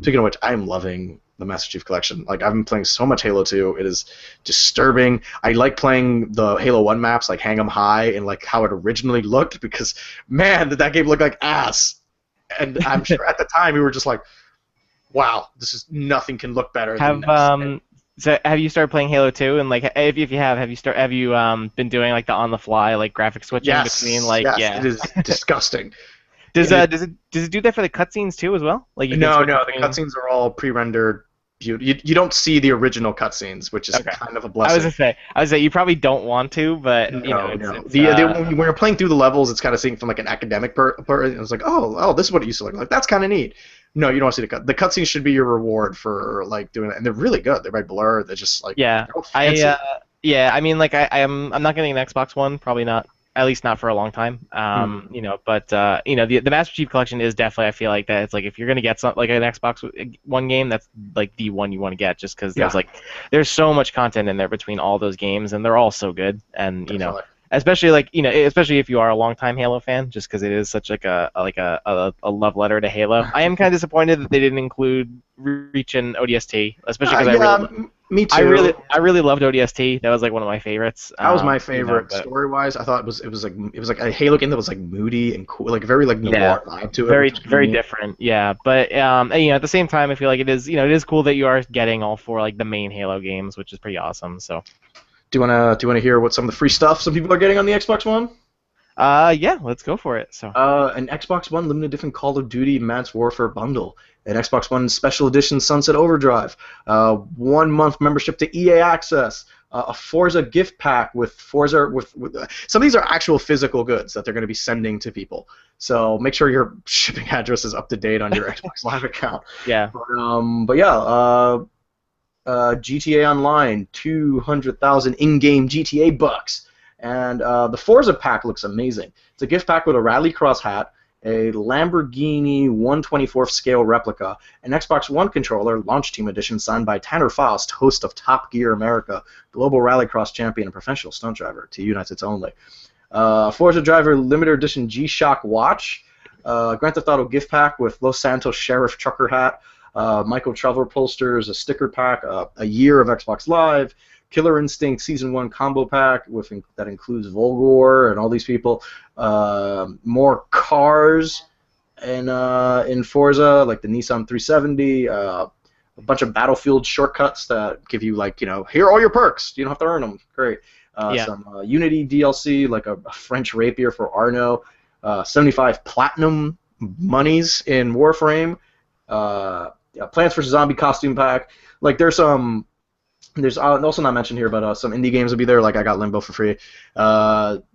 Speaking of which, I'm loving the Master Chief Collection. Like, I've been playing so much Halo 2. It is disturbing. I like playing the Halo 1 maps, like Hang 'em High, and like how it originally looked, because, man, did that game look like ass. And I'm sure at the time we were just like, wow, nothing can look better than this. So have you started playing Halo 2? And like, if you have you been doing like the on the fly like graphic switching between like Yes, it is disgusting. Does it do that for the cutscenes too as well? Like no, the cutscenes are all pre-rendered. You don't see the original cutscenes, which is kind of a blessing. I was gonna say you probably don't want to, but no. When you're playing through the levels, it's kind of seeing from like an academic person. It's like, oh, this is what it used to look like. That's kind of neat. No, you don't want to see the cutscenes. Should be your reward for like doing it, and they're really good. They're by Blur. They're just like I mean, like I'm not getting an Xbox One, probably not. At least not for a long time, But the Master Chief Collection is definitely. I feel like that it's like if you're gonna get like an Xbox One game, that's like the one you want to get, just because there's so much content in there between all those games, and they're all so good, and especially especially if you are a longtime Halo fan, just because it is such like a love letter to Halo. I am kind of disappointed that they didn't include Reach and ODST, especially because me too. I really loved ODST. That was like one of my favorites. That was my favorite story-wise. I thought it was like a Halo game that was like moody and cool, like very like noir vibe to it. Very different. Yeah, but at the same time, I feel like it is cool that you are getting all four like the main Halo games, which is pretty awesome. So. Do you wanna hear what some of the free stuff some people are getting on the Xbox One? Yeah, let's go for it. So. An Xbox One limited edition Call of Duty Advanced Warfare bundle, an Xbox One Special Edition Sunset Overdrive, 1 month membership to EA Access, a Forza gift pack with Forza with some of these are actual physical goods that they're going to be sending to people. So make sure your shipping address is up to date on your Xbox Live account. Yeah. But yeah. GTA Online, 200,000 in-game GTA bucks, and the Forza pack looks amazing. It's a gift pack with a Rallycross hat, a Lamborghini 1/24th scale replica, an Xbox One controller, Launch Team Edition, signed by Tanner Faust, host of Top Gear America, global Rallycross champion and professional stunt driver, to United States only. Forza Driver limited edition G-Shock watch, Grand Theft Auto gift pack with Los Santos Sheriff trucker hat, Michael Trevor posters, a sticker pack, a year of Xbox Live, Killer Instinct Season 1 combo pack that includes Volgor and all these people, more cars in Forza, like the Nissan 370, a bunch of Battlefield shortcuts that give you, like, here are all your perks, you don't have to earn them, great. Some Unity DLC, like a French rapier for Arno, 75 platinum monies in Warframe, Plants vs. Zombie costume pack. Like, there's also not mentioned here, but some indie games will be there. Like, I got Limbo for free.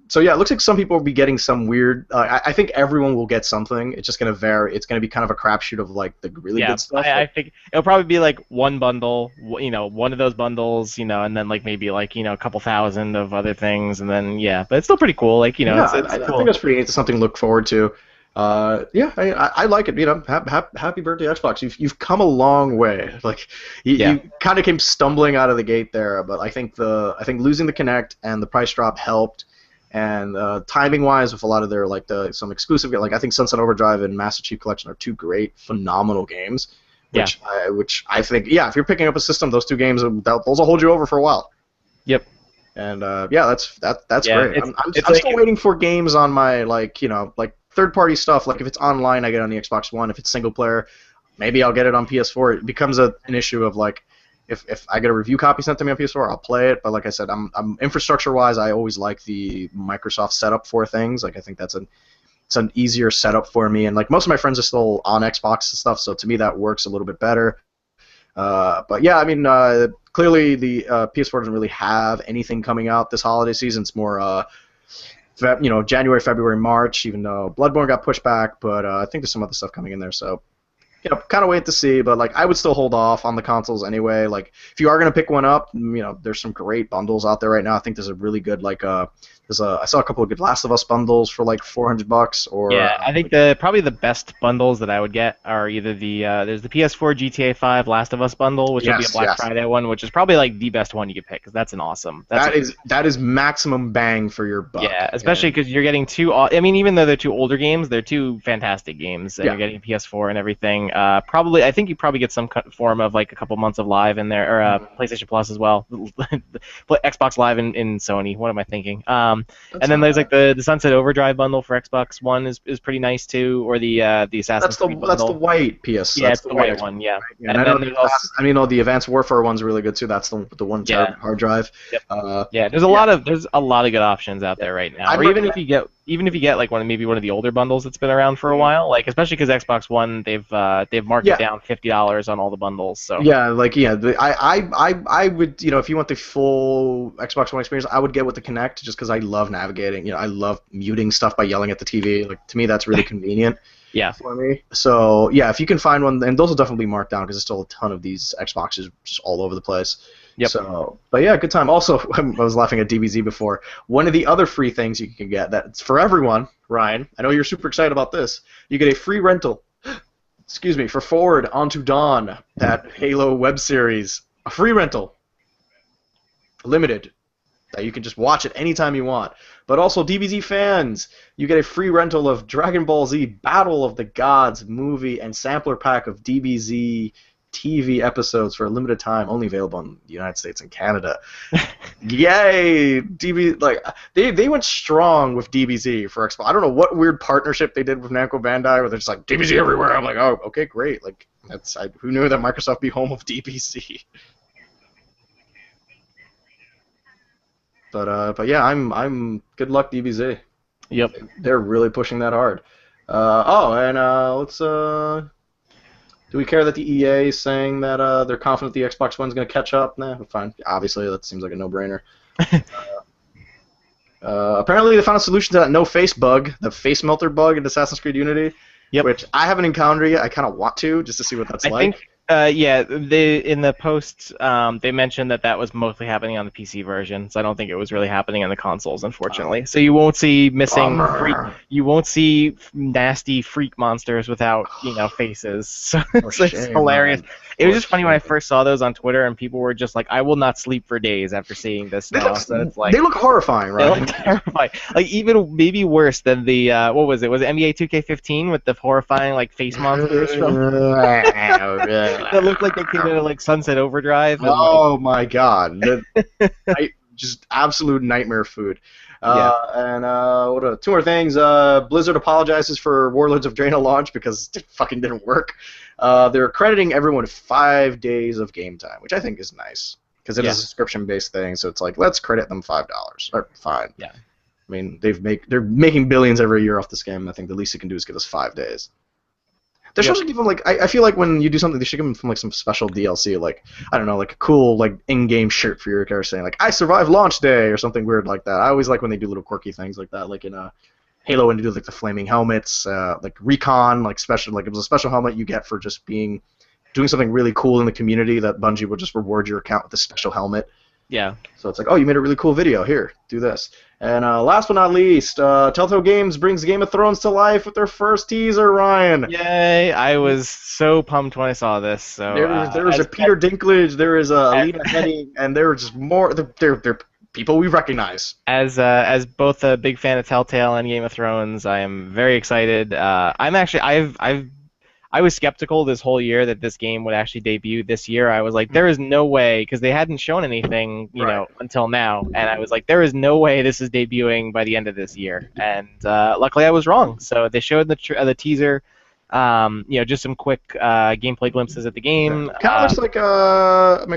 So yeah, it looks like some people will be getting some weird. I think everyone will get something. It's just gonna vary. It's gonna be kind of a crapshoot of like the really Yeah, good stuff. I think it'll probably be like one bundle, one of those bundles, and then like maybe like a couple thousand of other things, and then yeah, but it's still pretty cool. Like Yeah, it's I think cool. that's pretty neat. It's something to look forward to. Yeah, I like it. Happy birthday, Xbox. You've come a long way. Like Yeah, you kind of came stumbling out of the gate there, but I think losing the Kinect and the price drop helped. And timing wise, with a lot of their like some exclusive, like I think Sunset Overdrive and Master Chief Collection are two great, phenomenal games. yeah, Which I think, yeah, if you're picking up a system, those two games, those will hold you over for a while. yep, And yeah, that's yeah. great. It's I'm like still waiting for games on my like like third party stuff. Like if it's online, I get it on the Xbox One. If it's single player, maybe I'll get it on PS4. It becomes an issue of like if I get a review copy sent to me on PS4, I'll play it. But like I said, I'm infrastructure wise, I always like the Microsoft setup for things. Like I think it's an easier setup for me. And like most of my friends are still on Xbox and stuff, so to me that works a little bit better. But yeah, I mean, clearly the PS4 doesn't really have anything coming out this holiday season. It's more, January, February, March. Even though Bloodborne got pushed back, but I think there's some other stuff coming in there. So kind of wait to see. But like, I would still hold off on the consoles anyway. Like, if you are gonna pick one up, there's some great bundles out there right now. I think there's a really good I saw a couple of good Last of Us bundles for like $400 or yeah, I think probably the best bundles that I would get are either there's the PS4 GTA 5 Last of Us bundle, which will be a Black Friday one, which is probably like the best one you could pick because that's an awesome. That is maximum bang for your buck. Yeah, especially because you're getting two. I mean, even though they're two older games, they're two fantastic games, and you're getting PS4 and everything. Probably, I think you probably get some form of like a couple months of Live in there, or PlayStation Plus as well, Xbox Live in Sony. What am I thinking? And then there's like the Sunset Overdrive bundle for Xbox One is pretty nice too, or the Assassin's Creed bundle. That's the white PS. Yeah, that's it's the white one. Yeah. And the Advanced Warfare one's really good too. That's the one hard drive. Yep. There's a lot of good options out there right now. Or even if you get like one of the older bundles that's been around for a while, like especially because Xbox One they've marked it down $50 on all the bundles. So I would if you want the full Xbox One experience, I would get with the Kinect just because I love navigating. I love muting stuff by yelling at the TV. Like to me, that's really convenient. Yeah. For me. So yeah, if you can find one, and those will definitely be marked down because there's still a ton of these Xboxes just all over the place. Yep. So, but yeah, good time. Also, I was laughing at DBZ before. One of the other free things you can get that's for everyone, Ryan. I know you're super excited about this. You get a free rental. Excuse me, for Forward Onto Dawn, that Halo web series, a free rental, limited. That you can just watch it anytime you want. But also, DBZ fans, you get a free rental of Dragon Ball Z Battle of the Gods movie and sampler pack of DBZ TV episodes for a limited time, only available in the United States and Canada. Yay! They went strong with DBZ for Xbox. I don't know what weird partnership they did with Namco Bandai where they're just like DBZ everywhere. I'm like, oh, okay, great. Like who knew that Microsoft be home of DBZ? But yeah, I'm good luck DBZ. Yep. They're really pushing that hard. Let's do we care that the EA is saying that they're confident the Xbox One's going to catch up? Nah, fine. Obviously, that seems like a no-brainer. Apparently, they found a solution to that no-face bug, the face melter bug in Assassin's Creed Unity, which I haven't encountered yet. I kind of want to, just to see what that's like. In the post, they mentioned that was mostly happening on the PC version, so I don't think it was really happening on the consoles, unfortunately. So you won't see you won't see nasty freak monsters without faces. So it's hilarious. It was just funny when I first saw those on Twitter, and people were just like, "I will not sleep for days after seeing this." Now, so it's like they look horrifying, right? They look terrifying. Like even maybe worse than the what was it? Was it NBA 2K15 with the horrifying like face monsters from? That looked like they came out of like Sunset Overdrive. Oh my god! Just absolute nightmare food. Two more things. Blizzard apologizes for Warlords of Draenor launch because it fucking didn't work. They're crediting everyone 5 days of game time, which I think is nice because it is a subscription-based thing. So it's like let's credit them $5. Fine. Yeah. I mean they're making billions every year off this game. I think the least you can do is give us 5 days. They Yep. should give them like I feel like when you do something, they should give them from like some special DLC, like I don't know, like a cool like in-game shirt for your character saying like I survived launch day or something weird like that. I always like when they do little quirky things like that, like in Halo when they do like the flaming helmets, like Recon, like special like it was a special helmet you get for just being doing something really cool in the community that Bungie will just reward your account with a special helmet. Yeah. So it's like, oh, you made a really cool video. Here, do this. And last but not least, Telltale Games brings Game of Thrones to life with their first teaser, Ryan. Yay! I was so pumped when I saw this. So There was a Peter Dinklage, there is a Lena Headey, and there are just more. They're people we recognize. as both a big fan of Telltale and Game of Thrones, I am very excited. I'm actually I was skeptical this whole year that this game would actually debut this year. I was like, there is no way, because they hadn't shown anything, until now, and I was like, there is no way this is debuting by the end of this year. And luckily, I was wrong. So they showed the teaser, just some quick gameplay glimpses at the game. Kind of looks like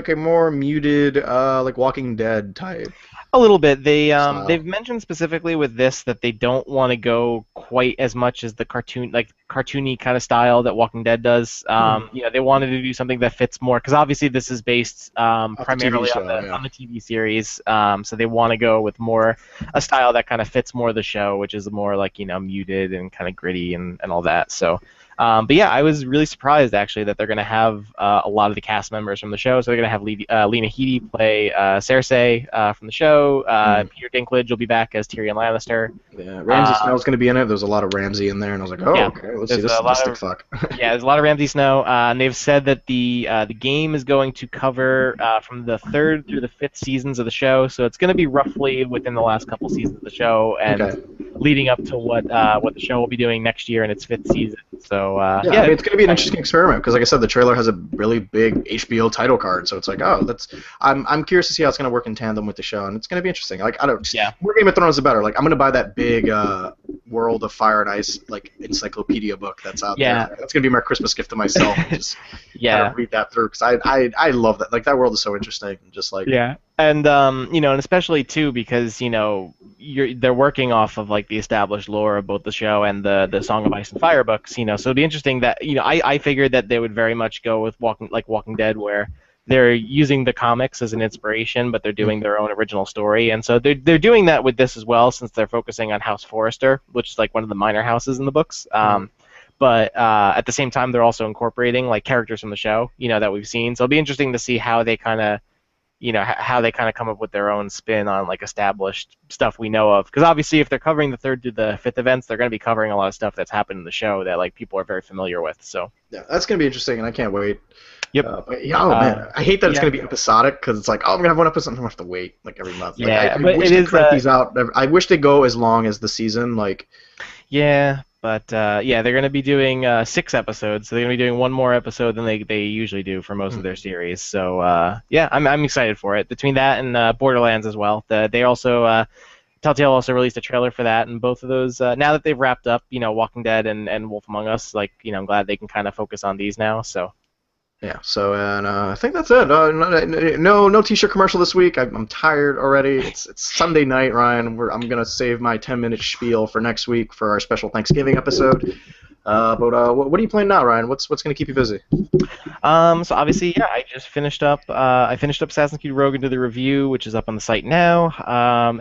a more muted, like Walking Dead type. A little bit. Style. They've mentioned specifically with this that they don't want to go quite as much as the cartoony kind of style that Walking Dead does. They wanted to do something that fits more because obviously this is based primarily on the TV series. So they want to go with more a style that kind of fits more the show, which is more like muted and kind of gritty and all that. So. But yeah, I was really surprised actually that they're going to have a lot of the cast members from the show. So they're going to have Lena Headey play Cersei from the show. Peter Dinklage will be back as Tyrion Lannister. Yeah, Ramsay Snow's going to be in it. There's a lot of Ramsay in there, and I was like, oh, yeah, okay, let's see this sadistic fuck. Yeah, there's a lot of Ramsay Snow, and they've said that the game is going to cover from the 3rd through the 5th seasons of the show. So it's going to be roughly within the last couple seasons of the show, and leading up to what the show will be doing next year in its 5th season. So I mean, it's going to be an interesting experiment because, like I said, the trailer has a really big HBO title card, so it's like, oh, I'm curious to see how it's going to work in tandem with the show, and it's going to be interesting. Like, more Game of Thrones the better. Like, I'm going to buy that big World of Fire and Ice like encyclopedia book that's out there. That's going to be my Christmas gift to myself. And just kind of read that through because I love that. Like, that world is so interesting. Just like And and especially too because they're working off of like the established lore of both the show and the Song of Ice and Fire books. So it'd be interesting that I figured that they would very much go with Walking Dead, where they're using the comics as an inspiration, but they're doing their own original story. And so they're doing that with this as well, since they're focusing on House Forrester, which is like one of the minor houses in the books. But at the same time, they're also incorporating like characters from the show, that we've seen. So it'll be interesting to see how they kind of come up with their own spin on like established stuff we know of. Because obviously, if they're covering the 3rd to the 5th events, they're going to be covering a lot of stuff that's happened in the show that like people are very familiar with. So yeah, that's going to be interesting, and I can't wait. Yep. Man, I hate that it's going to be episodic because it's like, oh, I'm going to have one episode, and I'm going to have to wait like every month. Like, yeah, I wish they crank these out. I wish they go as long as the season. Like. Yeah. But they're going to be doing 6 episodes. So they're going to be doing one more episode than they usually do for most of their series. So I'm excited for it. Between that and Borderlands as well. They also Telltale also released a trailer for that, and both of those now that they've wrapped up, Walking Dead and Wolf Among Us, like I'm glad they can kind of focus on these now. So. Yeah, so and I think that's it. No T-shirt commercial this week. I'm tired already. It's Sunday night, Ryan. I'm gonna save my 10-minute spiel for next week for our special Thanksgiving episode. But what are you playing now, Ryan? What's gonna keep you busy? So obviously, I just finished up. I finished up Assassin's Creed Rogue into the review, which is up on the site now.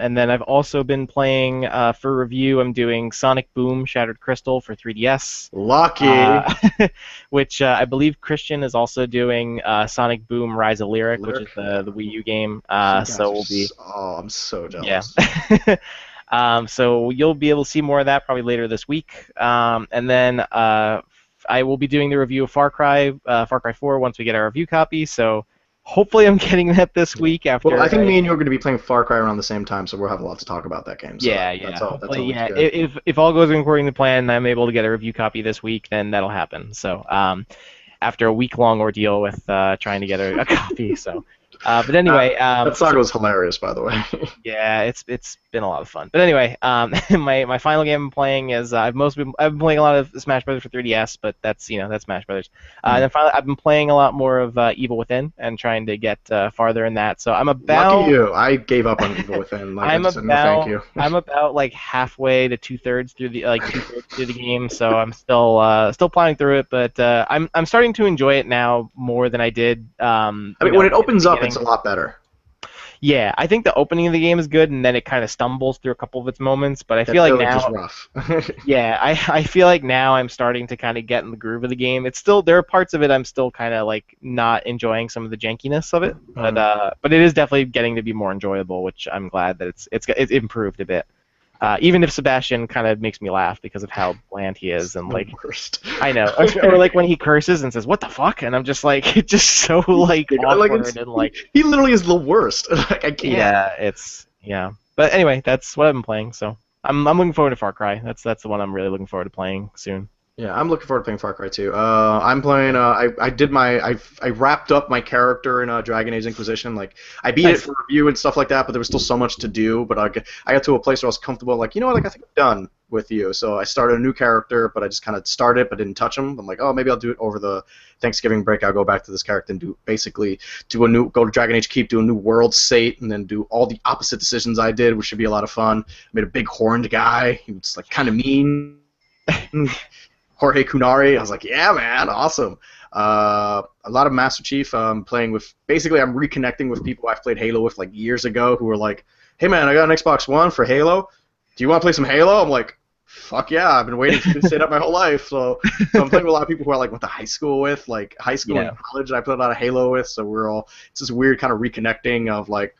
And then I've also been playing for review. I'm doing Sonic Boom: Shattered Crystal for 3DS. Lucky. Which I believe Christian is also doing Sonic Boom: Rise of Lyric, which is the Wii U game. So we'll be. Oh, I'm so jealous. Yeah. So you'll be able to see more of that probably later this week. And then I will be doing the review of Far Cry 4 once we get our review copy. So hopefully I'm getting that this week after. Well, I think me and you are going to be playing Far Cry around the same time, so we'll have a lot to talk about that game. So That's all if all goes according to plan and I'm able to get a review copy this week, then that'll happen. So after a week-long ordeal with trying to get a copy, so. But anyway, That saga was hilarious, by the way. yeah, it's been a lot of fun. But anyway, my final game I'm playing is I've been playing a lot of Smash Brothers for 3DS, but that's Smash Brothers. And then finally I've been playing a lot more of Evil Within and trying to get farther in that. So Lucky you. I gave up on Evil Within. Like I just said, no, thank you. I'm about like halfway to two-thirds through the game, so I'm still plowing through it, but I'm starting to enjoy it now more than I did. I mean, when it opens up, it's a lot better. Yeah, I think the opening of the game is good, and then it kind of stumbles through a couple of its moments. But I feel like now, is rough. yeah, I feel like now I'm starting to kind of get in the groove of the game. It's still there are parts of it I'm still kind of like not enjoying some of the jankiness of it, but it is definitely getting to be more enjoyable, which I'm glad that it's improved a bit. Even if Sebastian kind of makes me laugh because of how bland he is, and like, worst. I know, or like when he curses and says "What the fuck," and I'm just like, it's just so like awkward and like he literally is the worst. Like I can't. Yeah. But anyway, that's what I've been playing. So I'm looking forward to Far Cry. That's the one I'm really looking forward to playing soon. Yeah, I'm looking forward to playing Far Cry 2. I'm playing. I wrapped up my character in Dragon Age Inquisition. Like I beat it for review and stuff like that, but there was still so much to do. But I got to a place where I was comfortable. Like like I think I'm done with you. So I started a new character, but I just kind of started but didn't touch him. I'm like, oh, maybe I'll do it over the Thanksgiving break. I'll go back to this character and go to Dragon Age Keep, do a new world state, and then do all the opposite decisions I did, which should be a lot of fun. I made a big horned guy. He was like kind of mean. Jorge Kunari. I was like, yeah, man, awesome. A lot of Master Chief. Playing with. Basically, I'm reconnecting with people I've played Halo with like years ago who were like, hey, man, I got an Xbox One for Halo. Do you want to play some Halo? I'm like, fuck yeah, I've been waiting for you to say that my whole life. So I'm playing with a lot of people who I went to high school with, like high school and college. And I played a lot of Halo with. So it's this weird kind of reconnecting of like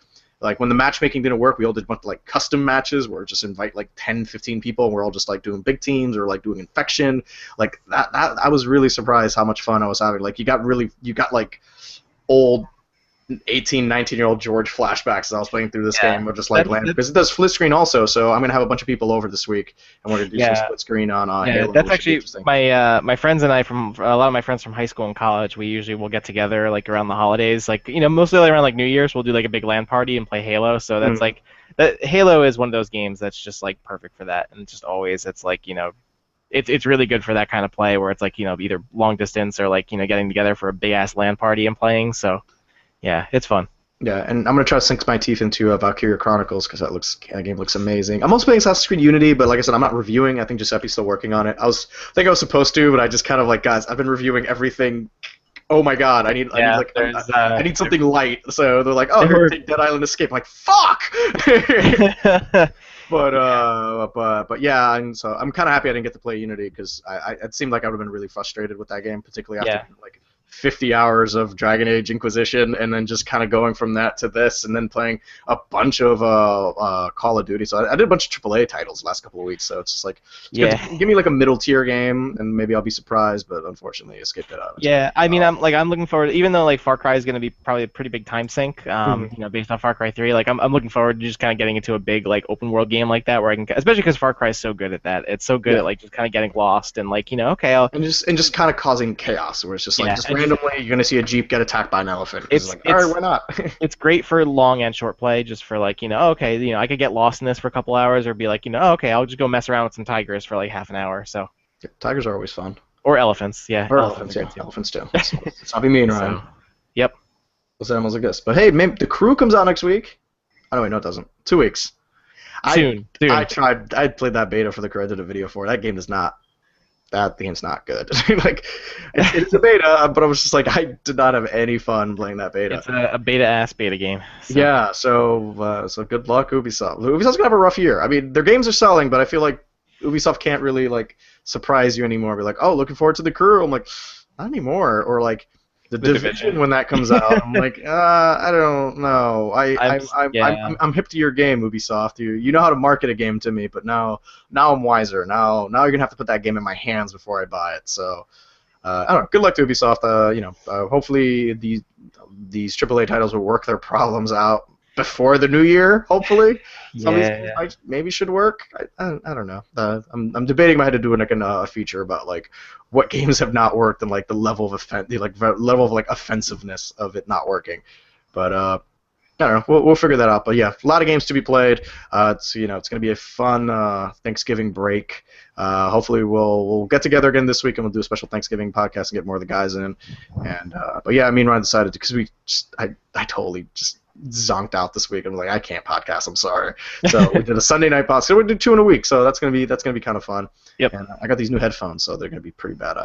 when the matchmaking didn't work, we all did a bunch of like custom matches where we just invite like 10, 15 people, and we're all just like doing big teams or like doing Infection. Like that I was really surprised how much fun I was having. Like you got like old 18, 19-year-old George flashbacks as I was playing through this game of just like land, because it does split screen also. So I'm gonna have a bunch of people over this week, and we're gonna do some split screen on Halo. That's actually my friends and I from a lot of my friends from high school and college. We usually will get together like around the holidays, like mostly around like New Year's. We'll do like a big LAN party and play Halo. So that's like that. Halo is one of those games that's just like perfect for that, and just always it's like it's really good for that kind of play where it's like either long distance or like getting together for a big ass LAN party and playing. So. Yeah, it's fun. Yeah, and I'm gonna try to sink my teeth into Valkyria Chronicles because that game looks amazing. I'm also playing Assassin's Creed Unity, but like I said, I'm not reviewing. I think Giuseppe's still working on it. I think I was supposed to, but I just kind of like, guys, I've been reviewing everything. Oh my god, I need something light. So they're like, oh, here, take Dead Island Escape. I'm like, fuck. But yeah, and so I'm kind of happy I didn't get to play Unity because it seemed like I would have been really frustrated with that game, particularly after like 50 hours of Dragon Age Inquisition, and then just kind of going from that to this, and then playing a bunch of Call of Duty. So I did a bunch of AAA titles the last couple of weeks. So it's just like, give me like a middle tier game, and maybe I'll be surprised. But unfortunately, Escape Dead Island. Yeah, I mean, I'm looking forward. Even though like Far Cry is going to be probably a pretty big time sink, based on Far Cry 3. Like I'm looking forward to just kind of getting into a big like open world game like that, where I can, especially because Far Cry is so good at that. It's so good at like just kind of getting lost and like and just kind of causing chaos, where it's just like randomly you're gonna see a Jeep get attacked by an elephant. It's like, all right, why not? It's great for long and short play, just for like I could get lost in this for a couple hours, or be like okay, I'll just go mess around with some tigers for like half an hour. So tigers are always fun. Or elephants, yeah. Or elephants, yeah. Elephants too. It's not be mean, Ryan. Yep. Those animals exist. But hey, maybe the Crew comes out next week. Oh no, wait, no, it doesn't. 2 weeks. Soon. I played that beta for the Crew. I did a video for it. That game is not. That game's not good. Like, it's a beta, but I was just like, I did not have any fun playing that beta. It's a beta-ass beta game. So. Yeah, so good luck, Ubisoft. Ubisoft's gonna have a rough year. I mean, their games are selling, but I feel like Ubisoft can't really like surprise you anymore. Be like, oh, looking forward to the Crew. I'm like, not anymore. Or like the Division when that comes out. I'm like, I don't know. I'm hip to your game, Ubisoft. You know how to market a game to me, but now I'm wiser. Now you're gonna have to put that game in my hands before I buy it. So I don't know. Good luck to Ubisoft. Hopefully these AAA titles will work their problems out before the new year. Hopefully, some of these games maybe should work. I don't know. I'm debating my head to do a feature about like what games have not worked and like the level of offensiveness of it not working. But I don't know. We'll figure that out. But yeah, a lot of games to be played. It's it's going to be a fun Thanksgiving break. Hopefully we'll get together again this week and we'll do a special Thanksgiving podcast and get more of the guys in. And but yeah, me and Ryan decided because I totally just zonked out this week. I'm like, I can't podcast. I'm sorry. So we did a Sunday night podcast. So we did 2 in a week. So that's gonna be kind of fun. Yep. And I got these new headphones, so they're gonna be pretty bad.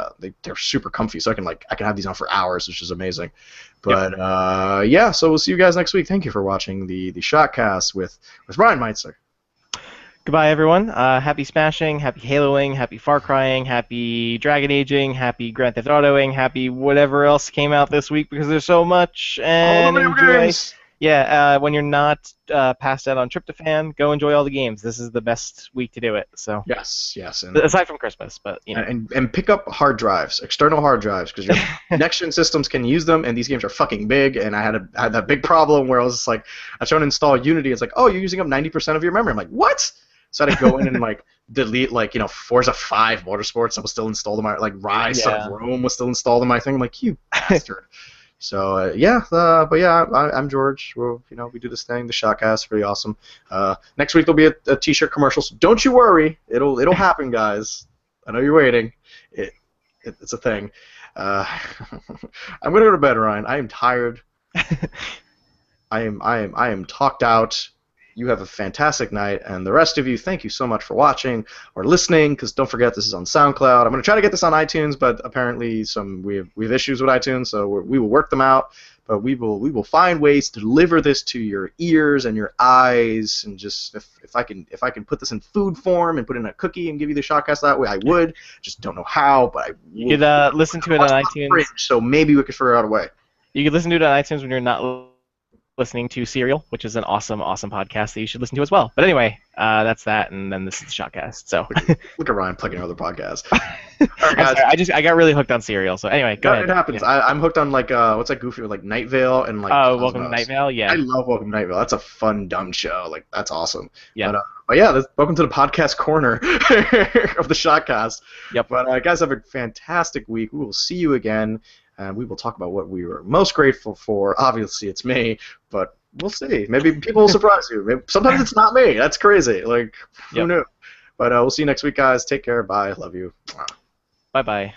They're super comfy, so I can have these on for hours, which is amazing. But yeah, so we'll see you guys next week. Thank you for watching the ShockCast with Ryan Meitzer. Goodbye, everyone. Happy Smashing, happy Haloing, happy Far Crying, happy Dragon Aging, happy Grand Theft Autoing, happy whatever else came out this week because there's so much. And enjoy. Yeah, when you're not passed out on tryptophan, go enjoy all the games. This is the best week to do it. So yes, and aside from Christmas, but and pick up hard drives, external hard drives, because your next-gen systems can use them, and these games are fucking big. And I had that big problem where I was just like, I tried to install Unity. It's like, oh, you're using up 90% of your memory. I'm like, what? So I had to go in and like delete Forza 5 Motorsports that was still installed in my Rise of Rome was still installed in my thing. I'm like, you bastard. So but yeah, I'm George. We do this thing, the ShockCast, pretty awesome. Next week there'll be a T-shirt commercial. So don't you worry, it'll happen, guys. I know you're waiting. It's a thing. I'm gonna go to bed, Ryan. I am tired. I am talked out. You have a fantastic night, and the rest of you, thank you so much for watching or listening. Because don't forget, this is on SoundCloud. I'm going to try to get this on iTunes, but apparently we have issues with iTunes, so we will work them out. But we will find ways to deliver this to your ears and your eyes, and just if I can put this in food form and put it in a cookie and give you the ShockCast that way, I would. Just don't know how, but I will. You could listen to it on iTunes. Fridge, so maybe we could figure out a way. You could listen to it on iTunes when you're not listening to Serial, which is an awesome podcast that you should listen to as well. But anyway, that's that, and then this is the ShockCast. So look at Ryan plugging other podcasts. All right, guys. I'm sorry, I got really hooked on Serial. So anyway, go ahead. It happens. Yeah. I'm hooked on what's that goofy with Night Vale and Welcome to Night Vale. Yeah, I love Welcome to Night Vale. That's a fun dumb show. That's awesome. Yeah. But yeah, welcome to the podcast corner of the ShockCast. Yep. But guys, have a fantastic week. We will see you again. And we will talk about what we were most grateful for. Obviously, it's me, but we'll see. Maybe people will surprise you. Sometimes it's not me. That's crazy. Who knew? But we'll see you next week, guys. Take care. Bye. Love you. Bye-bye.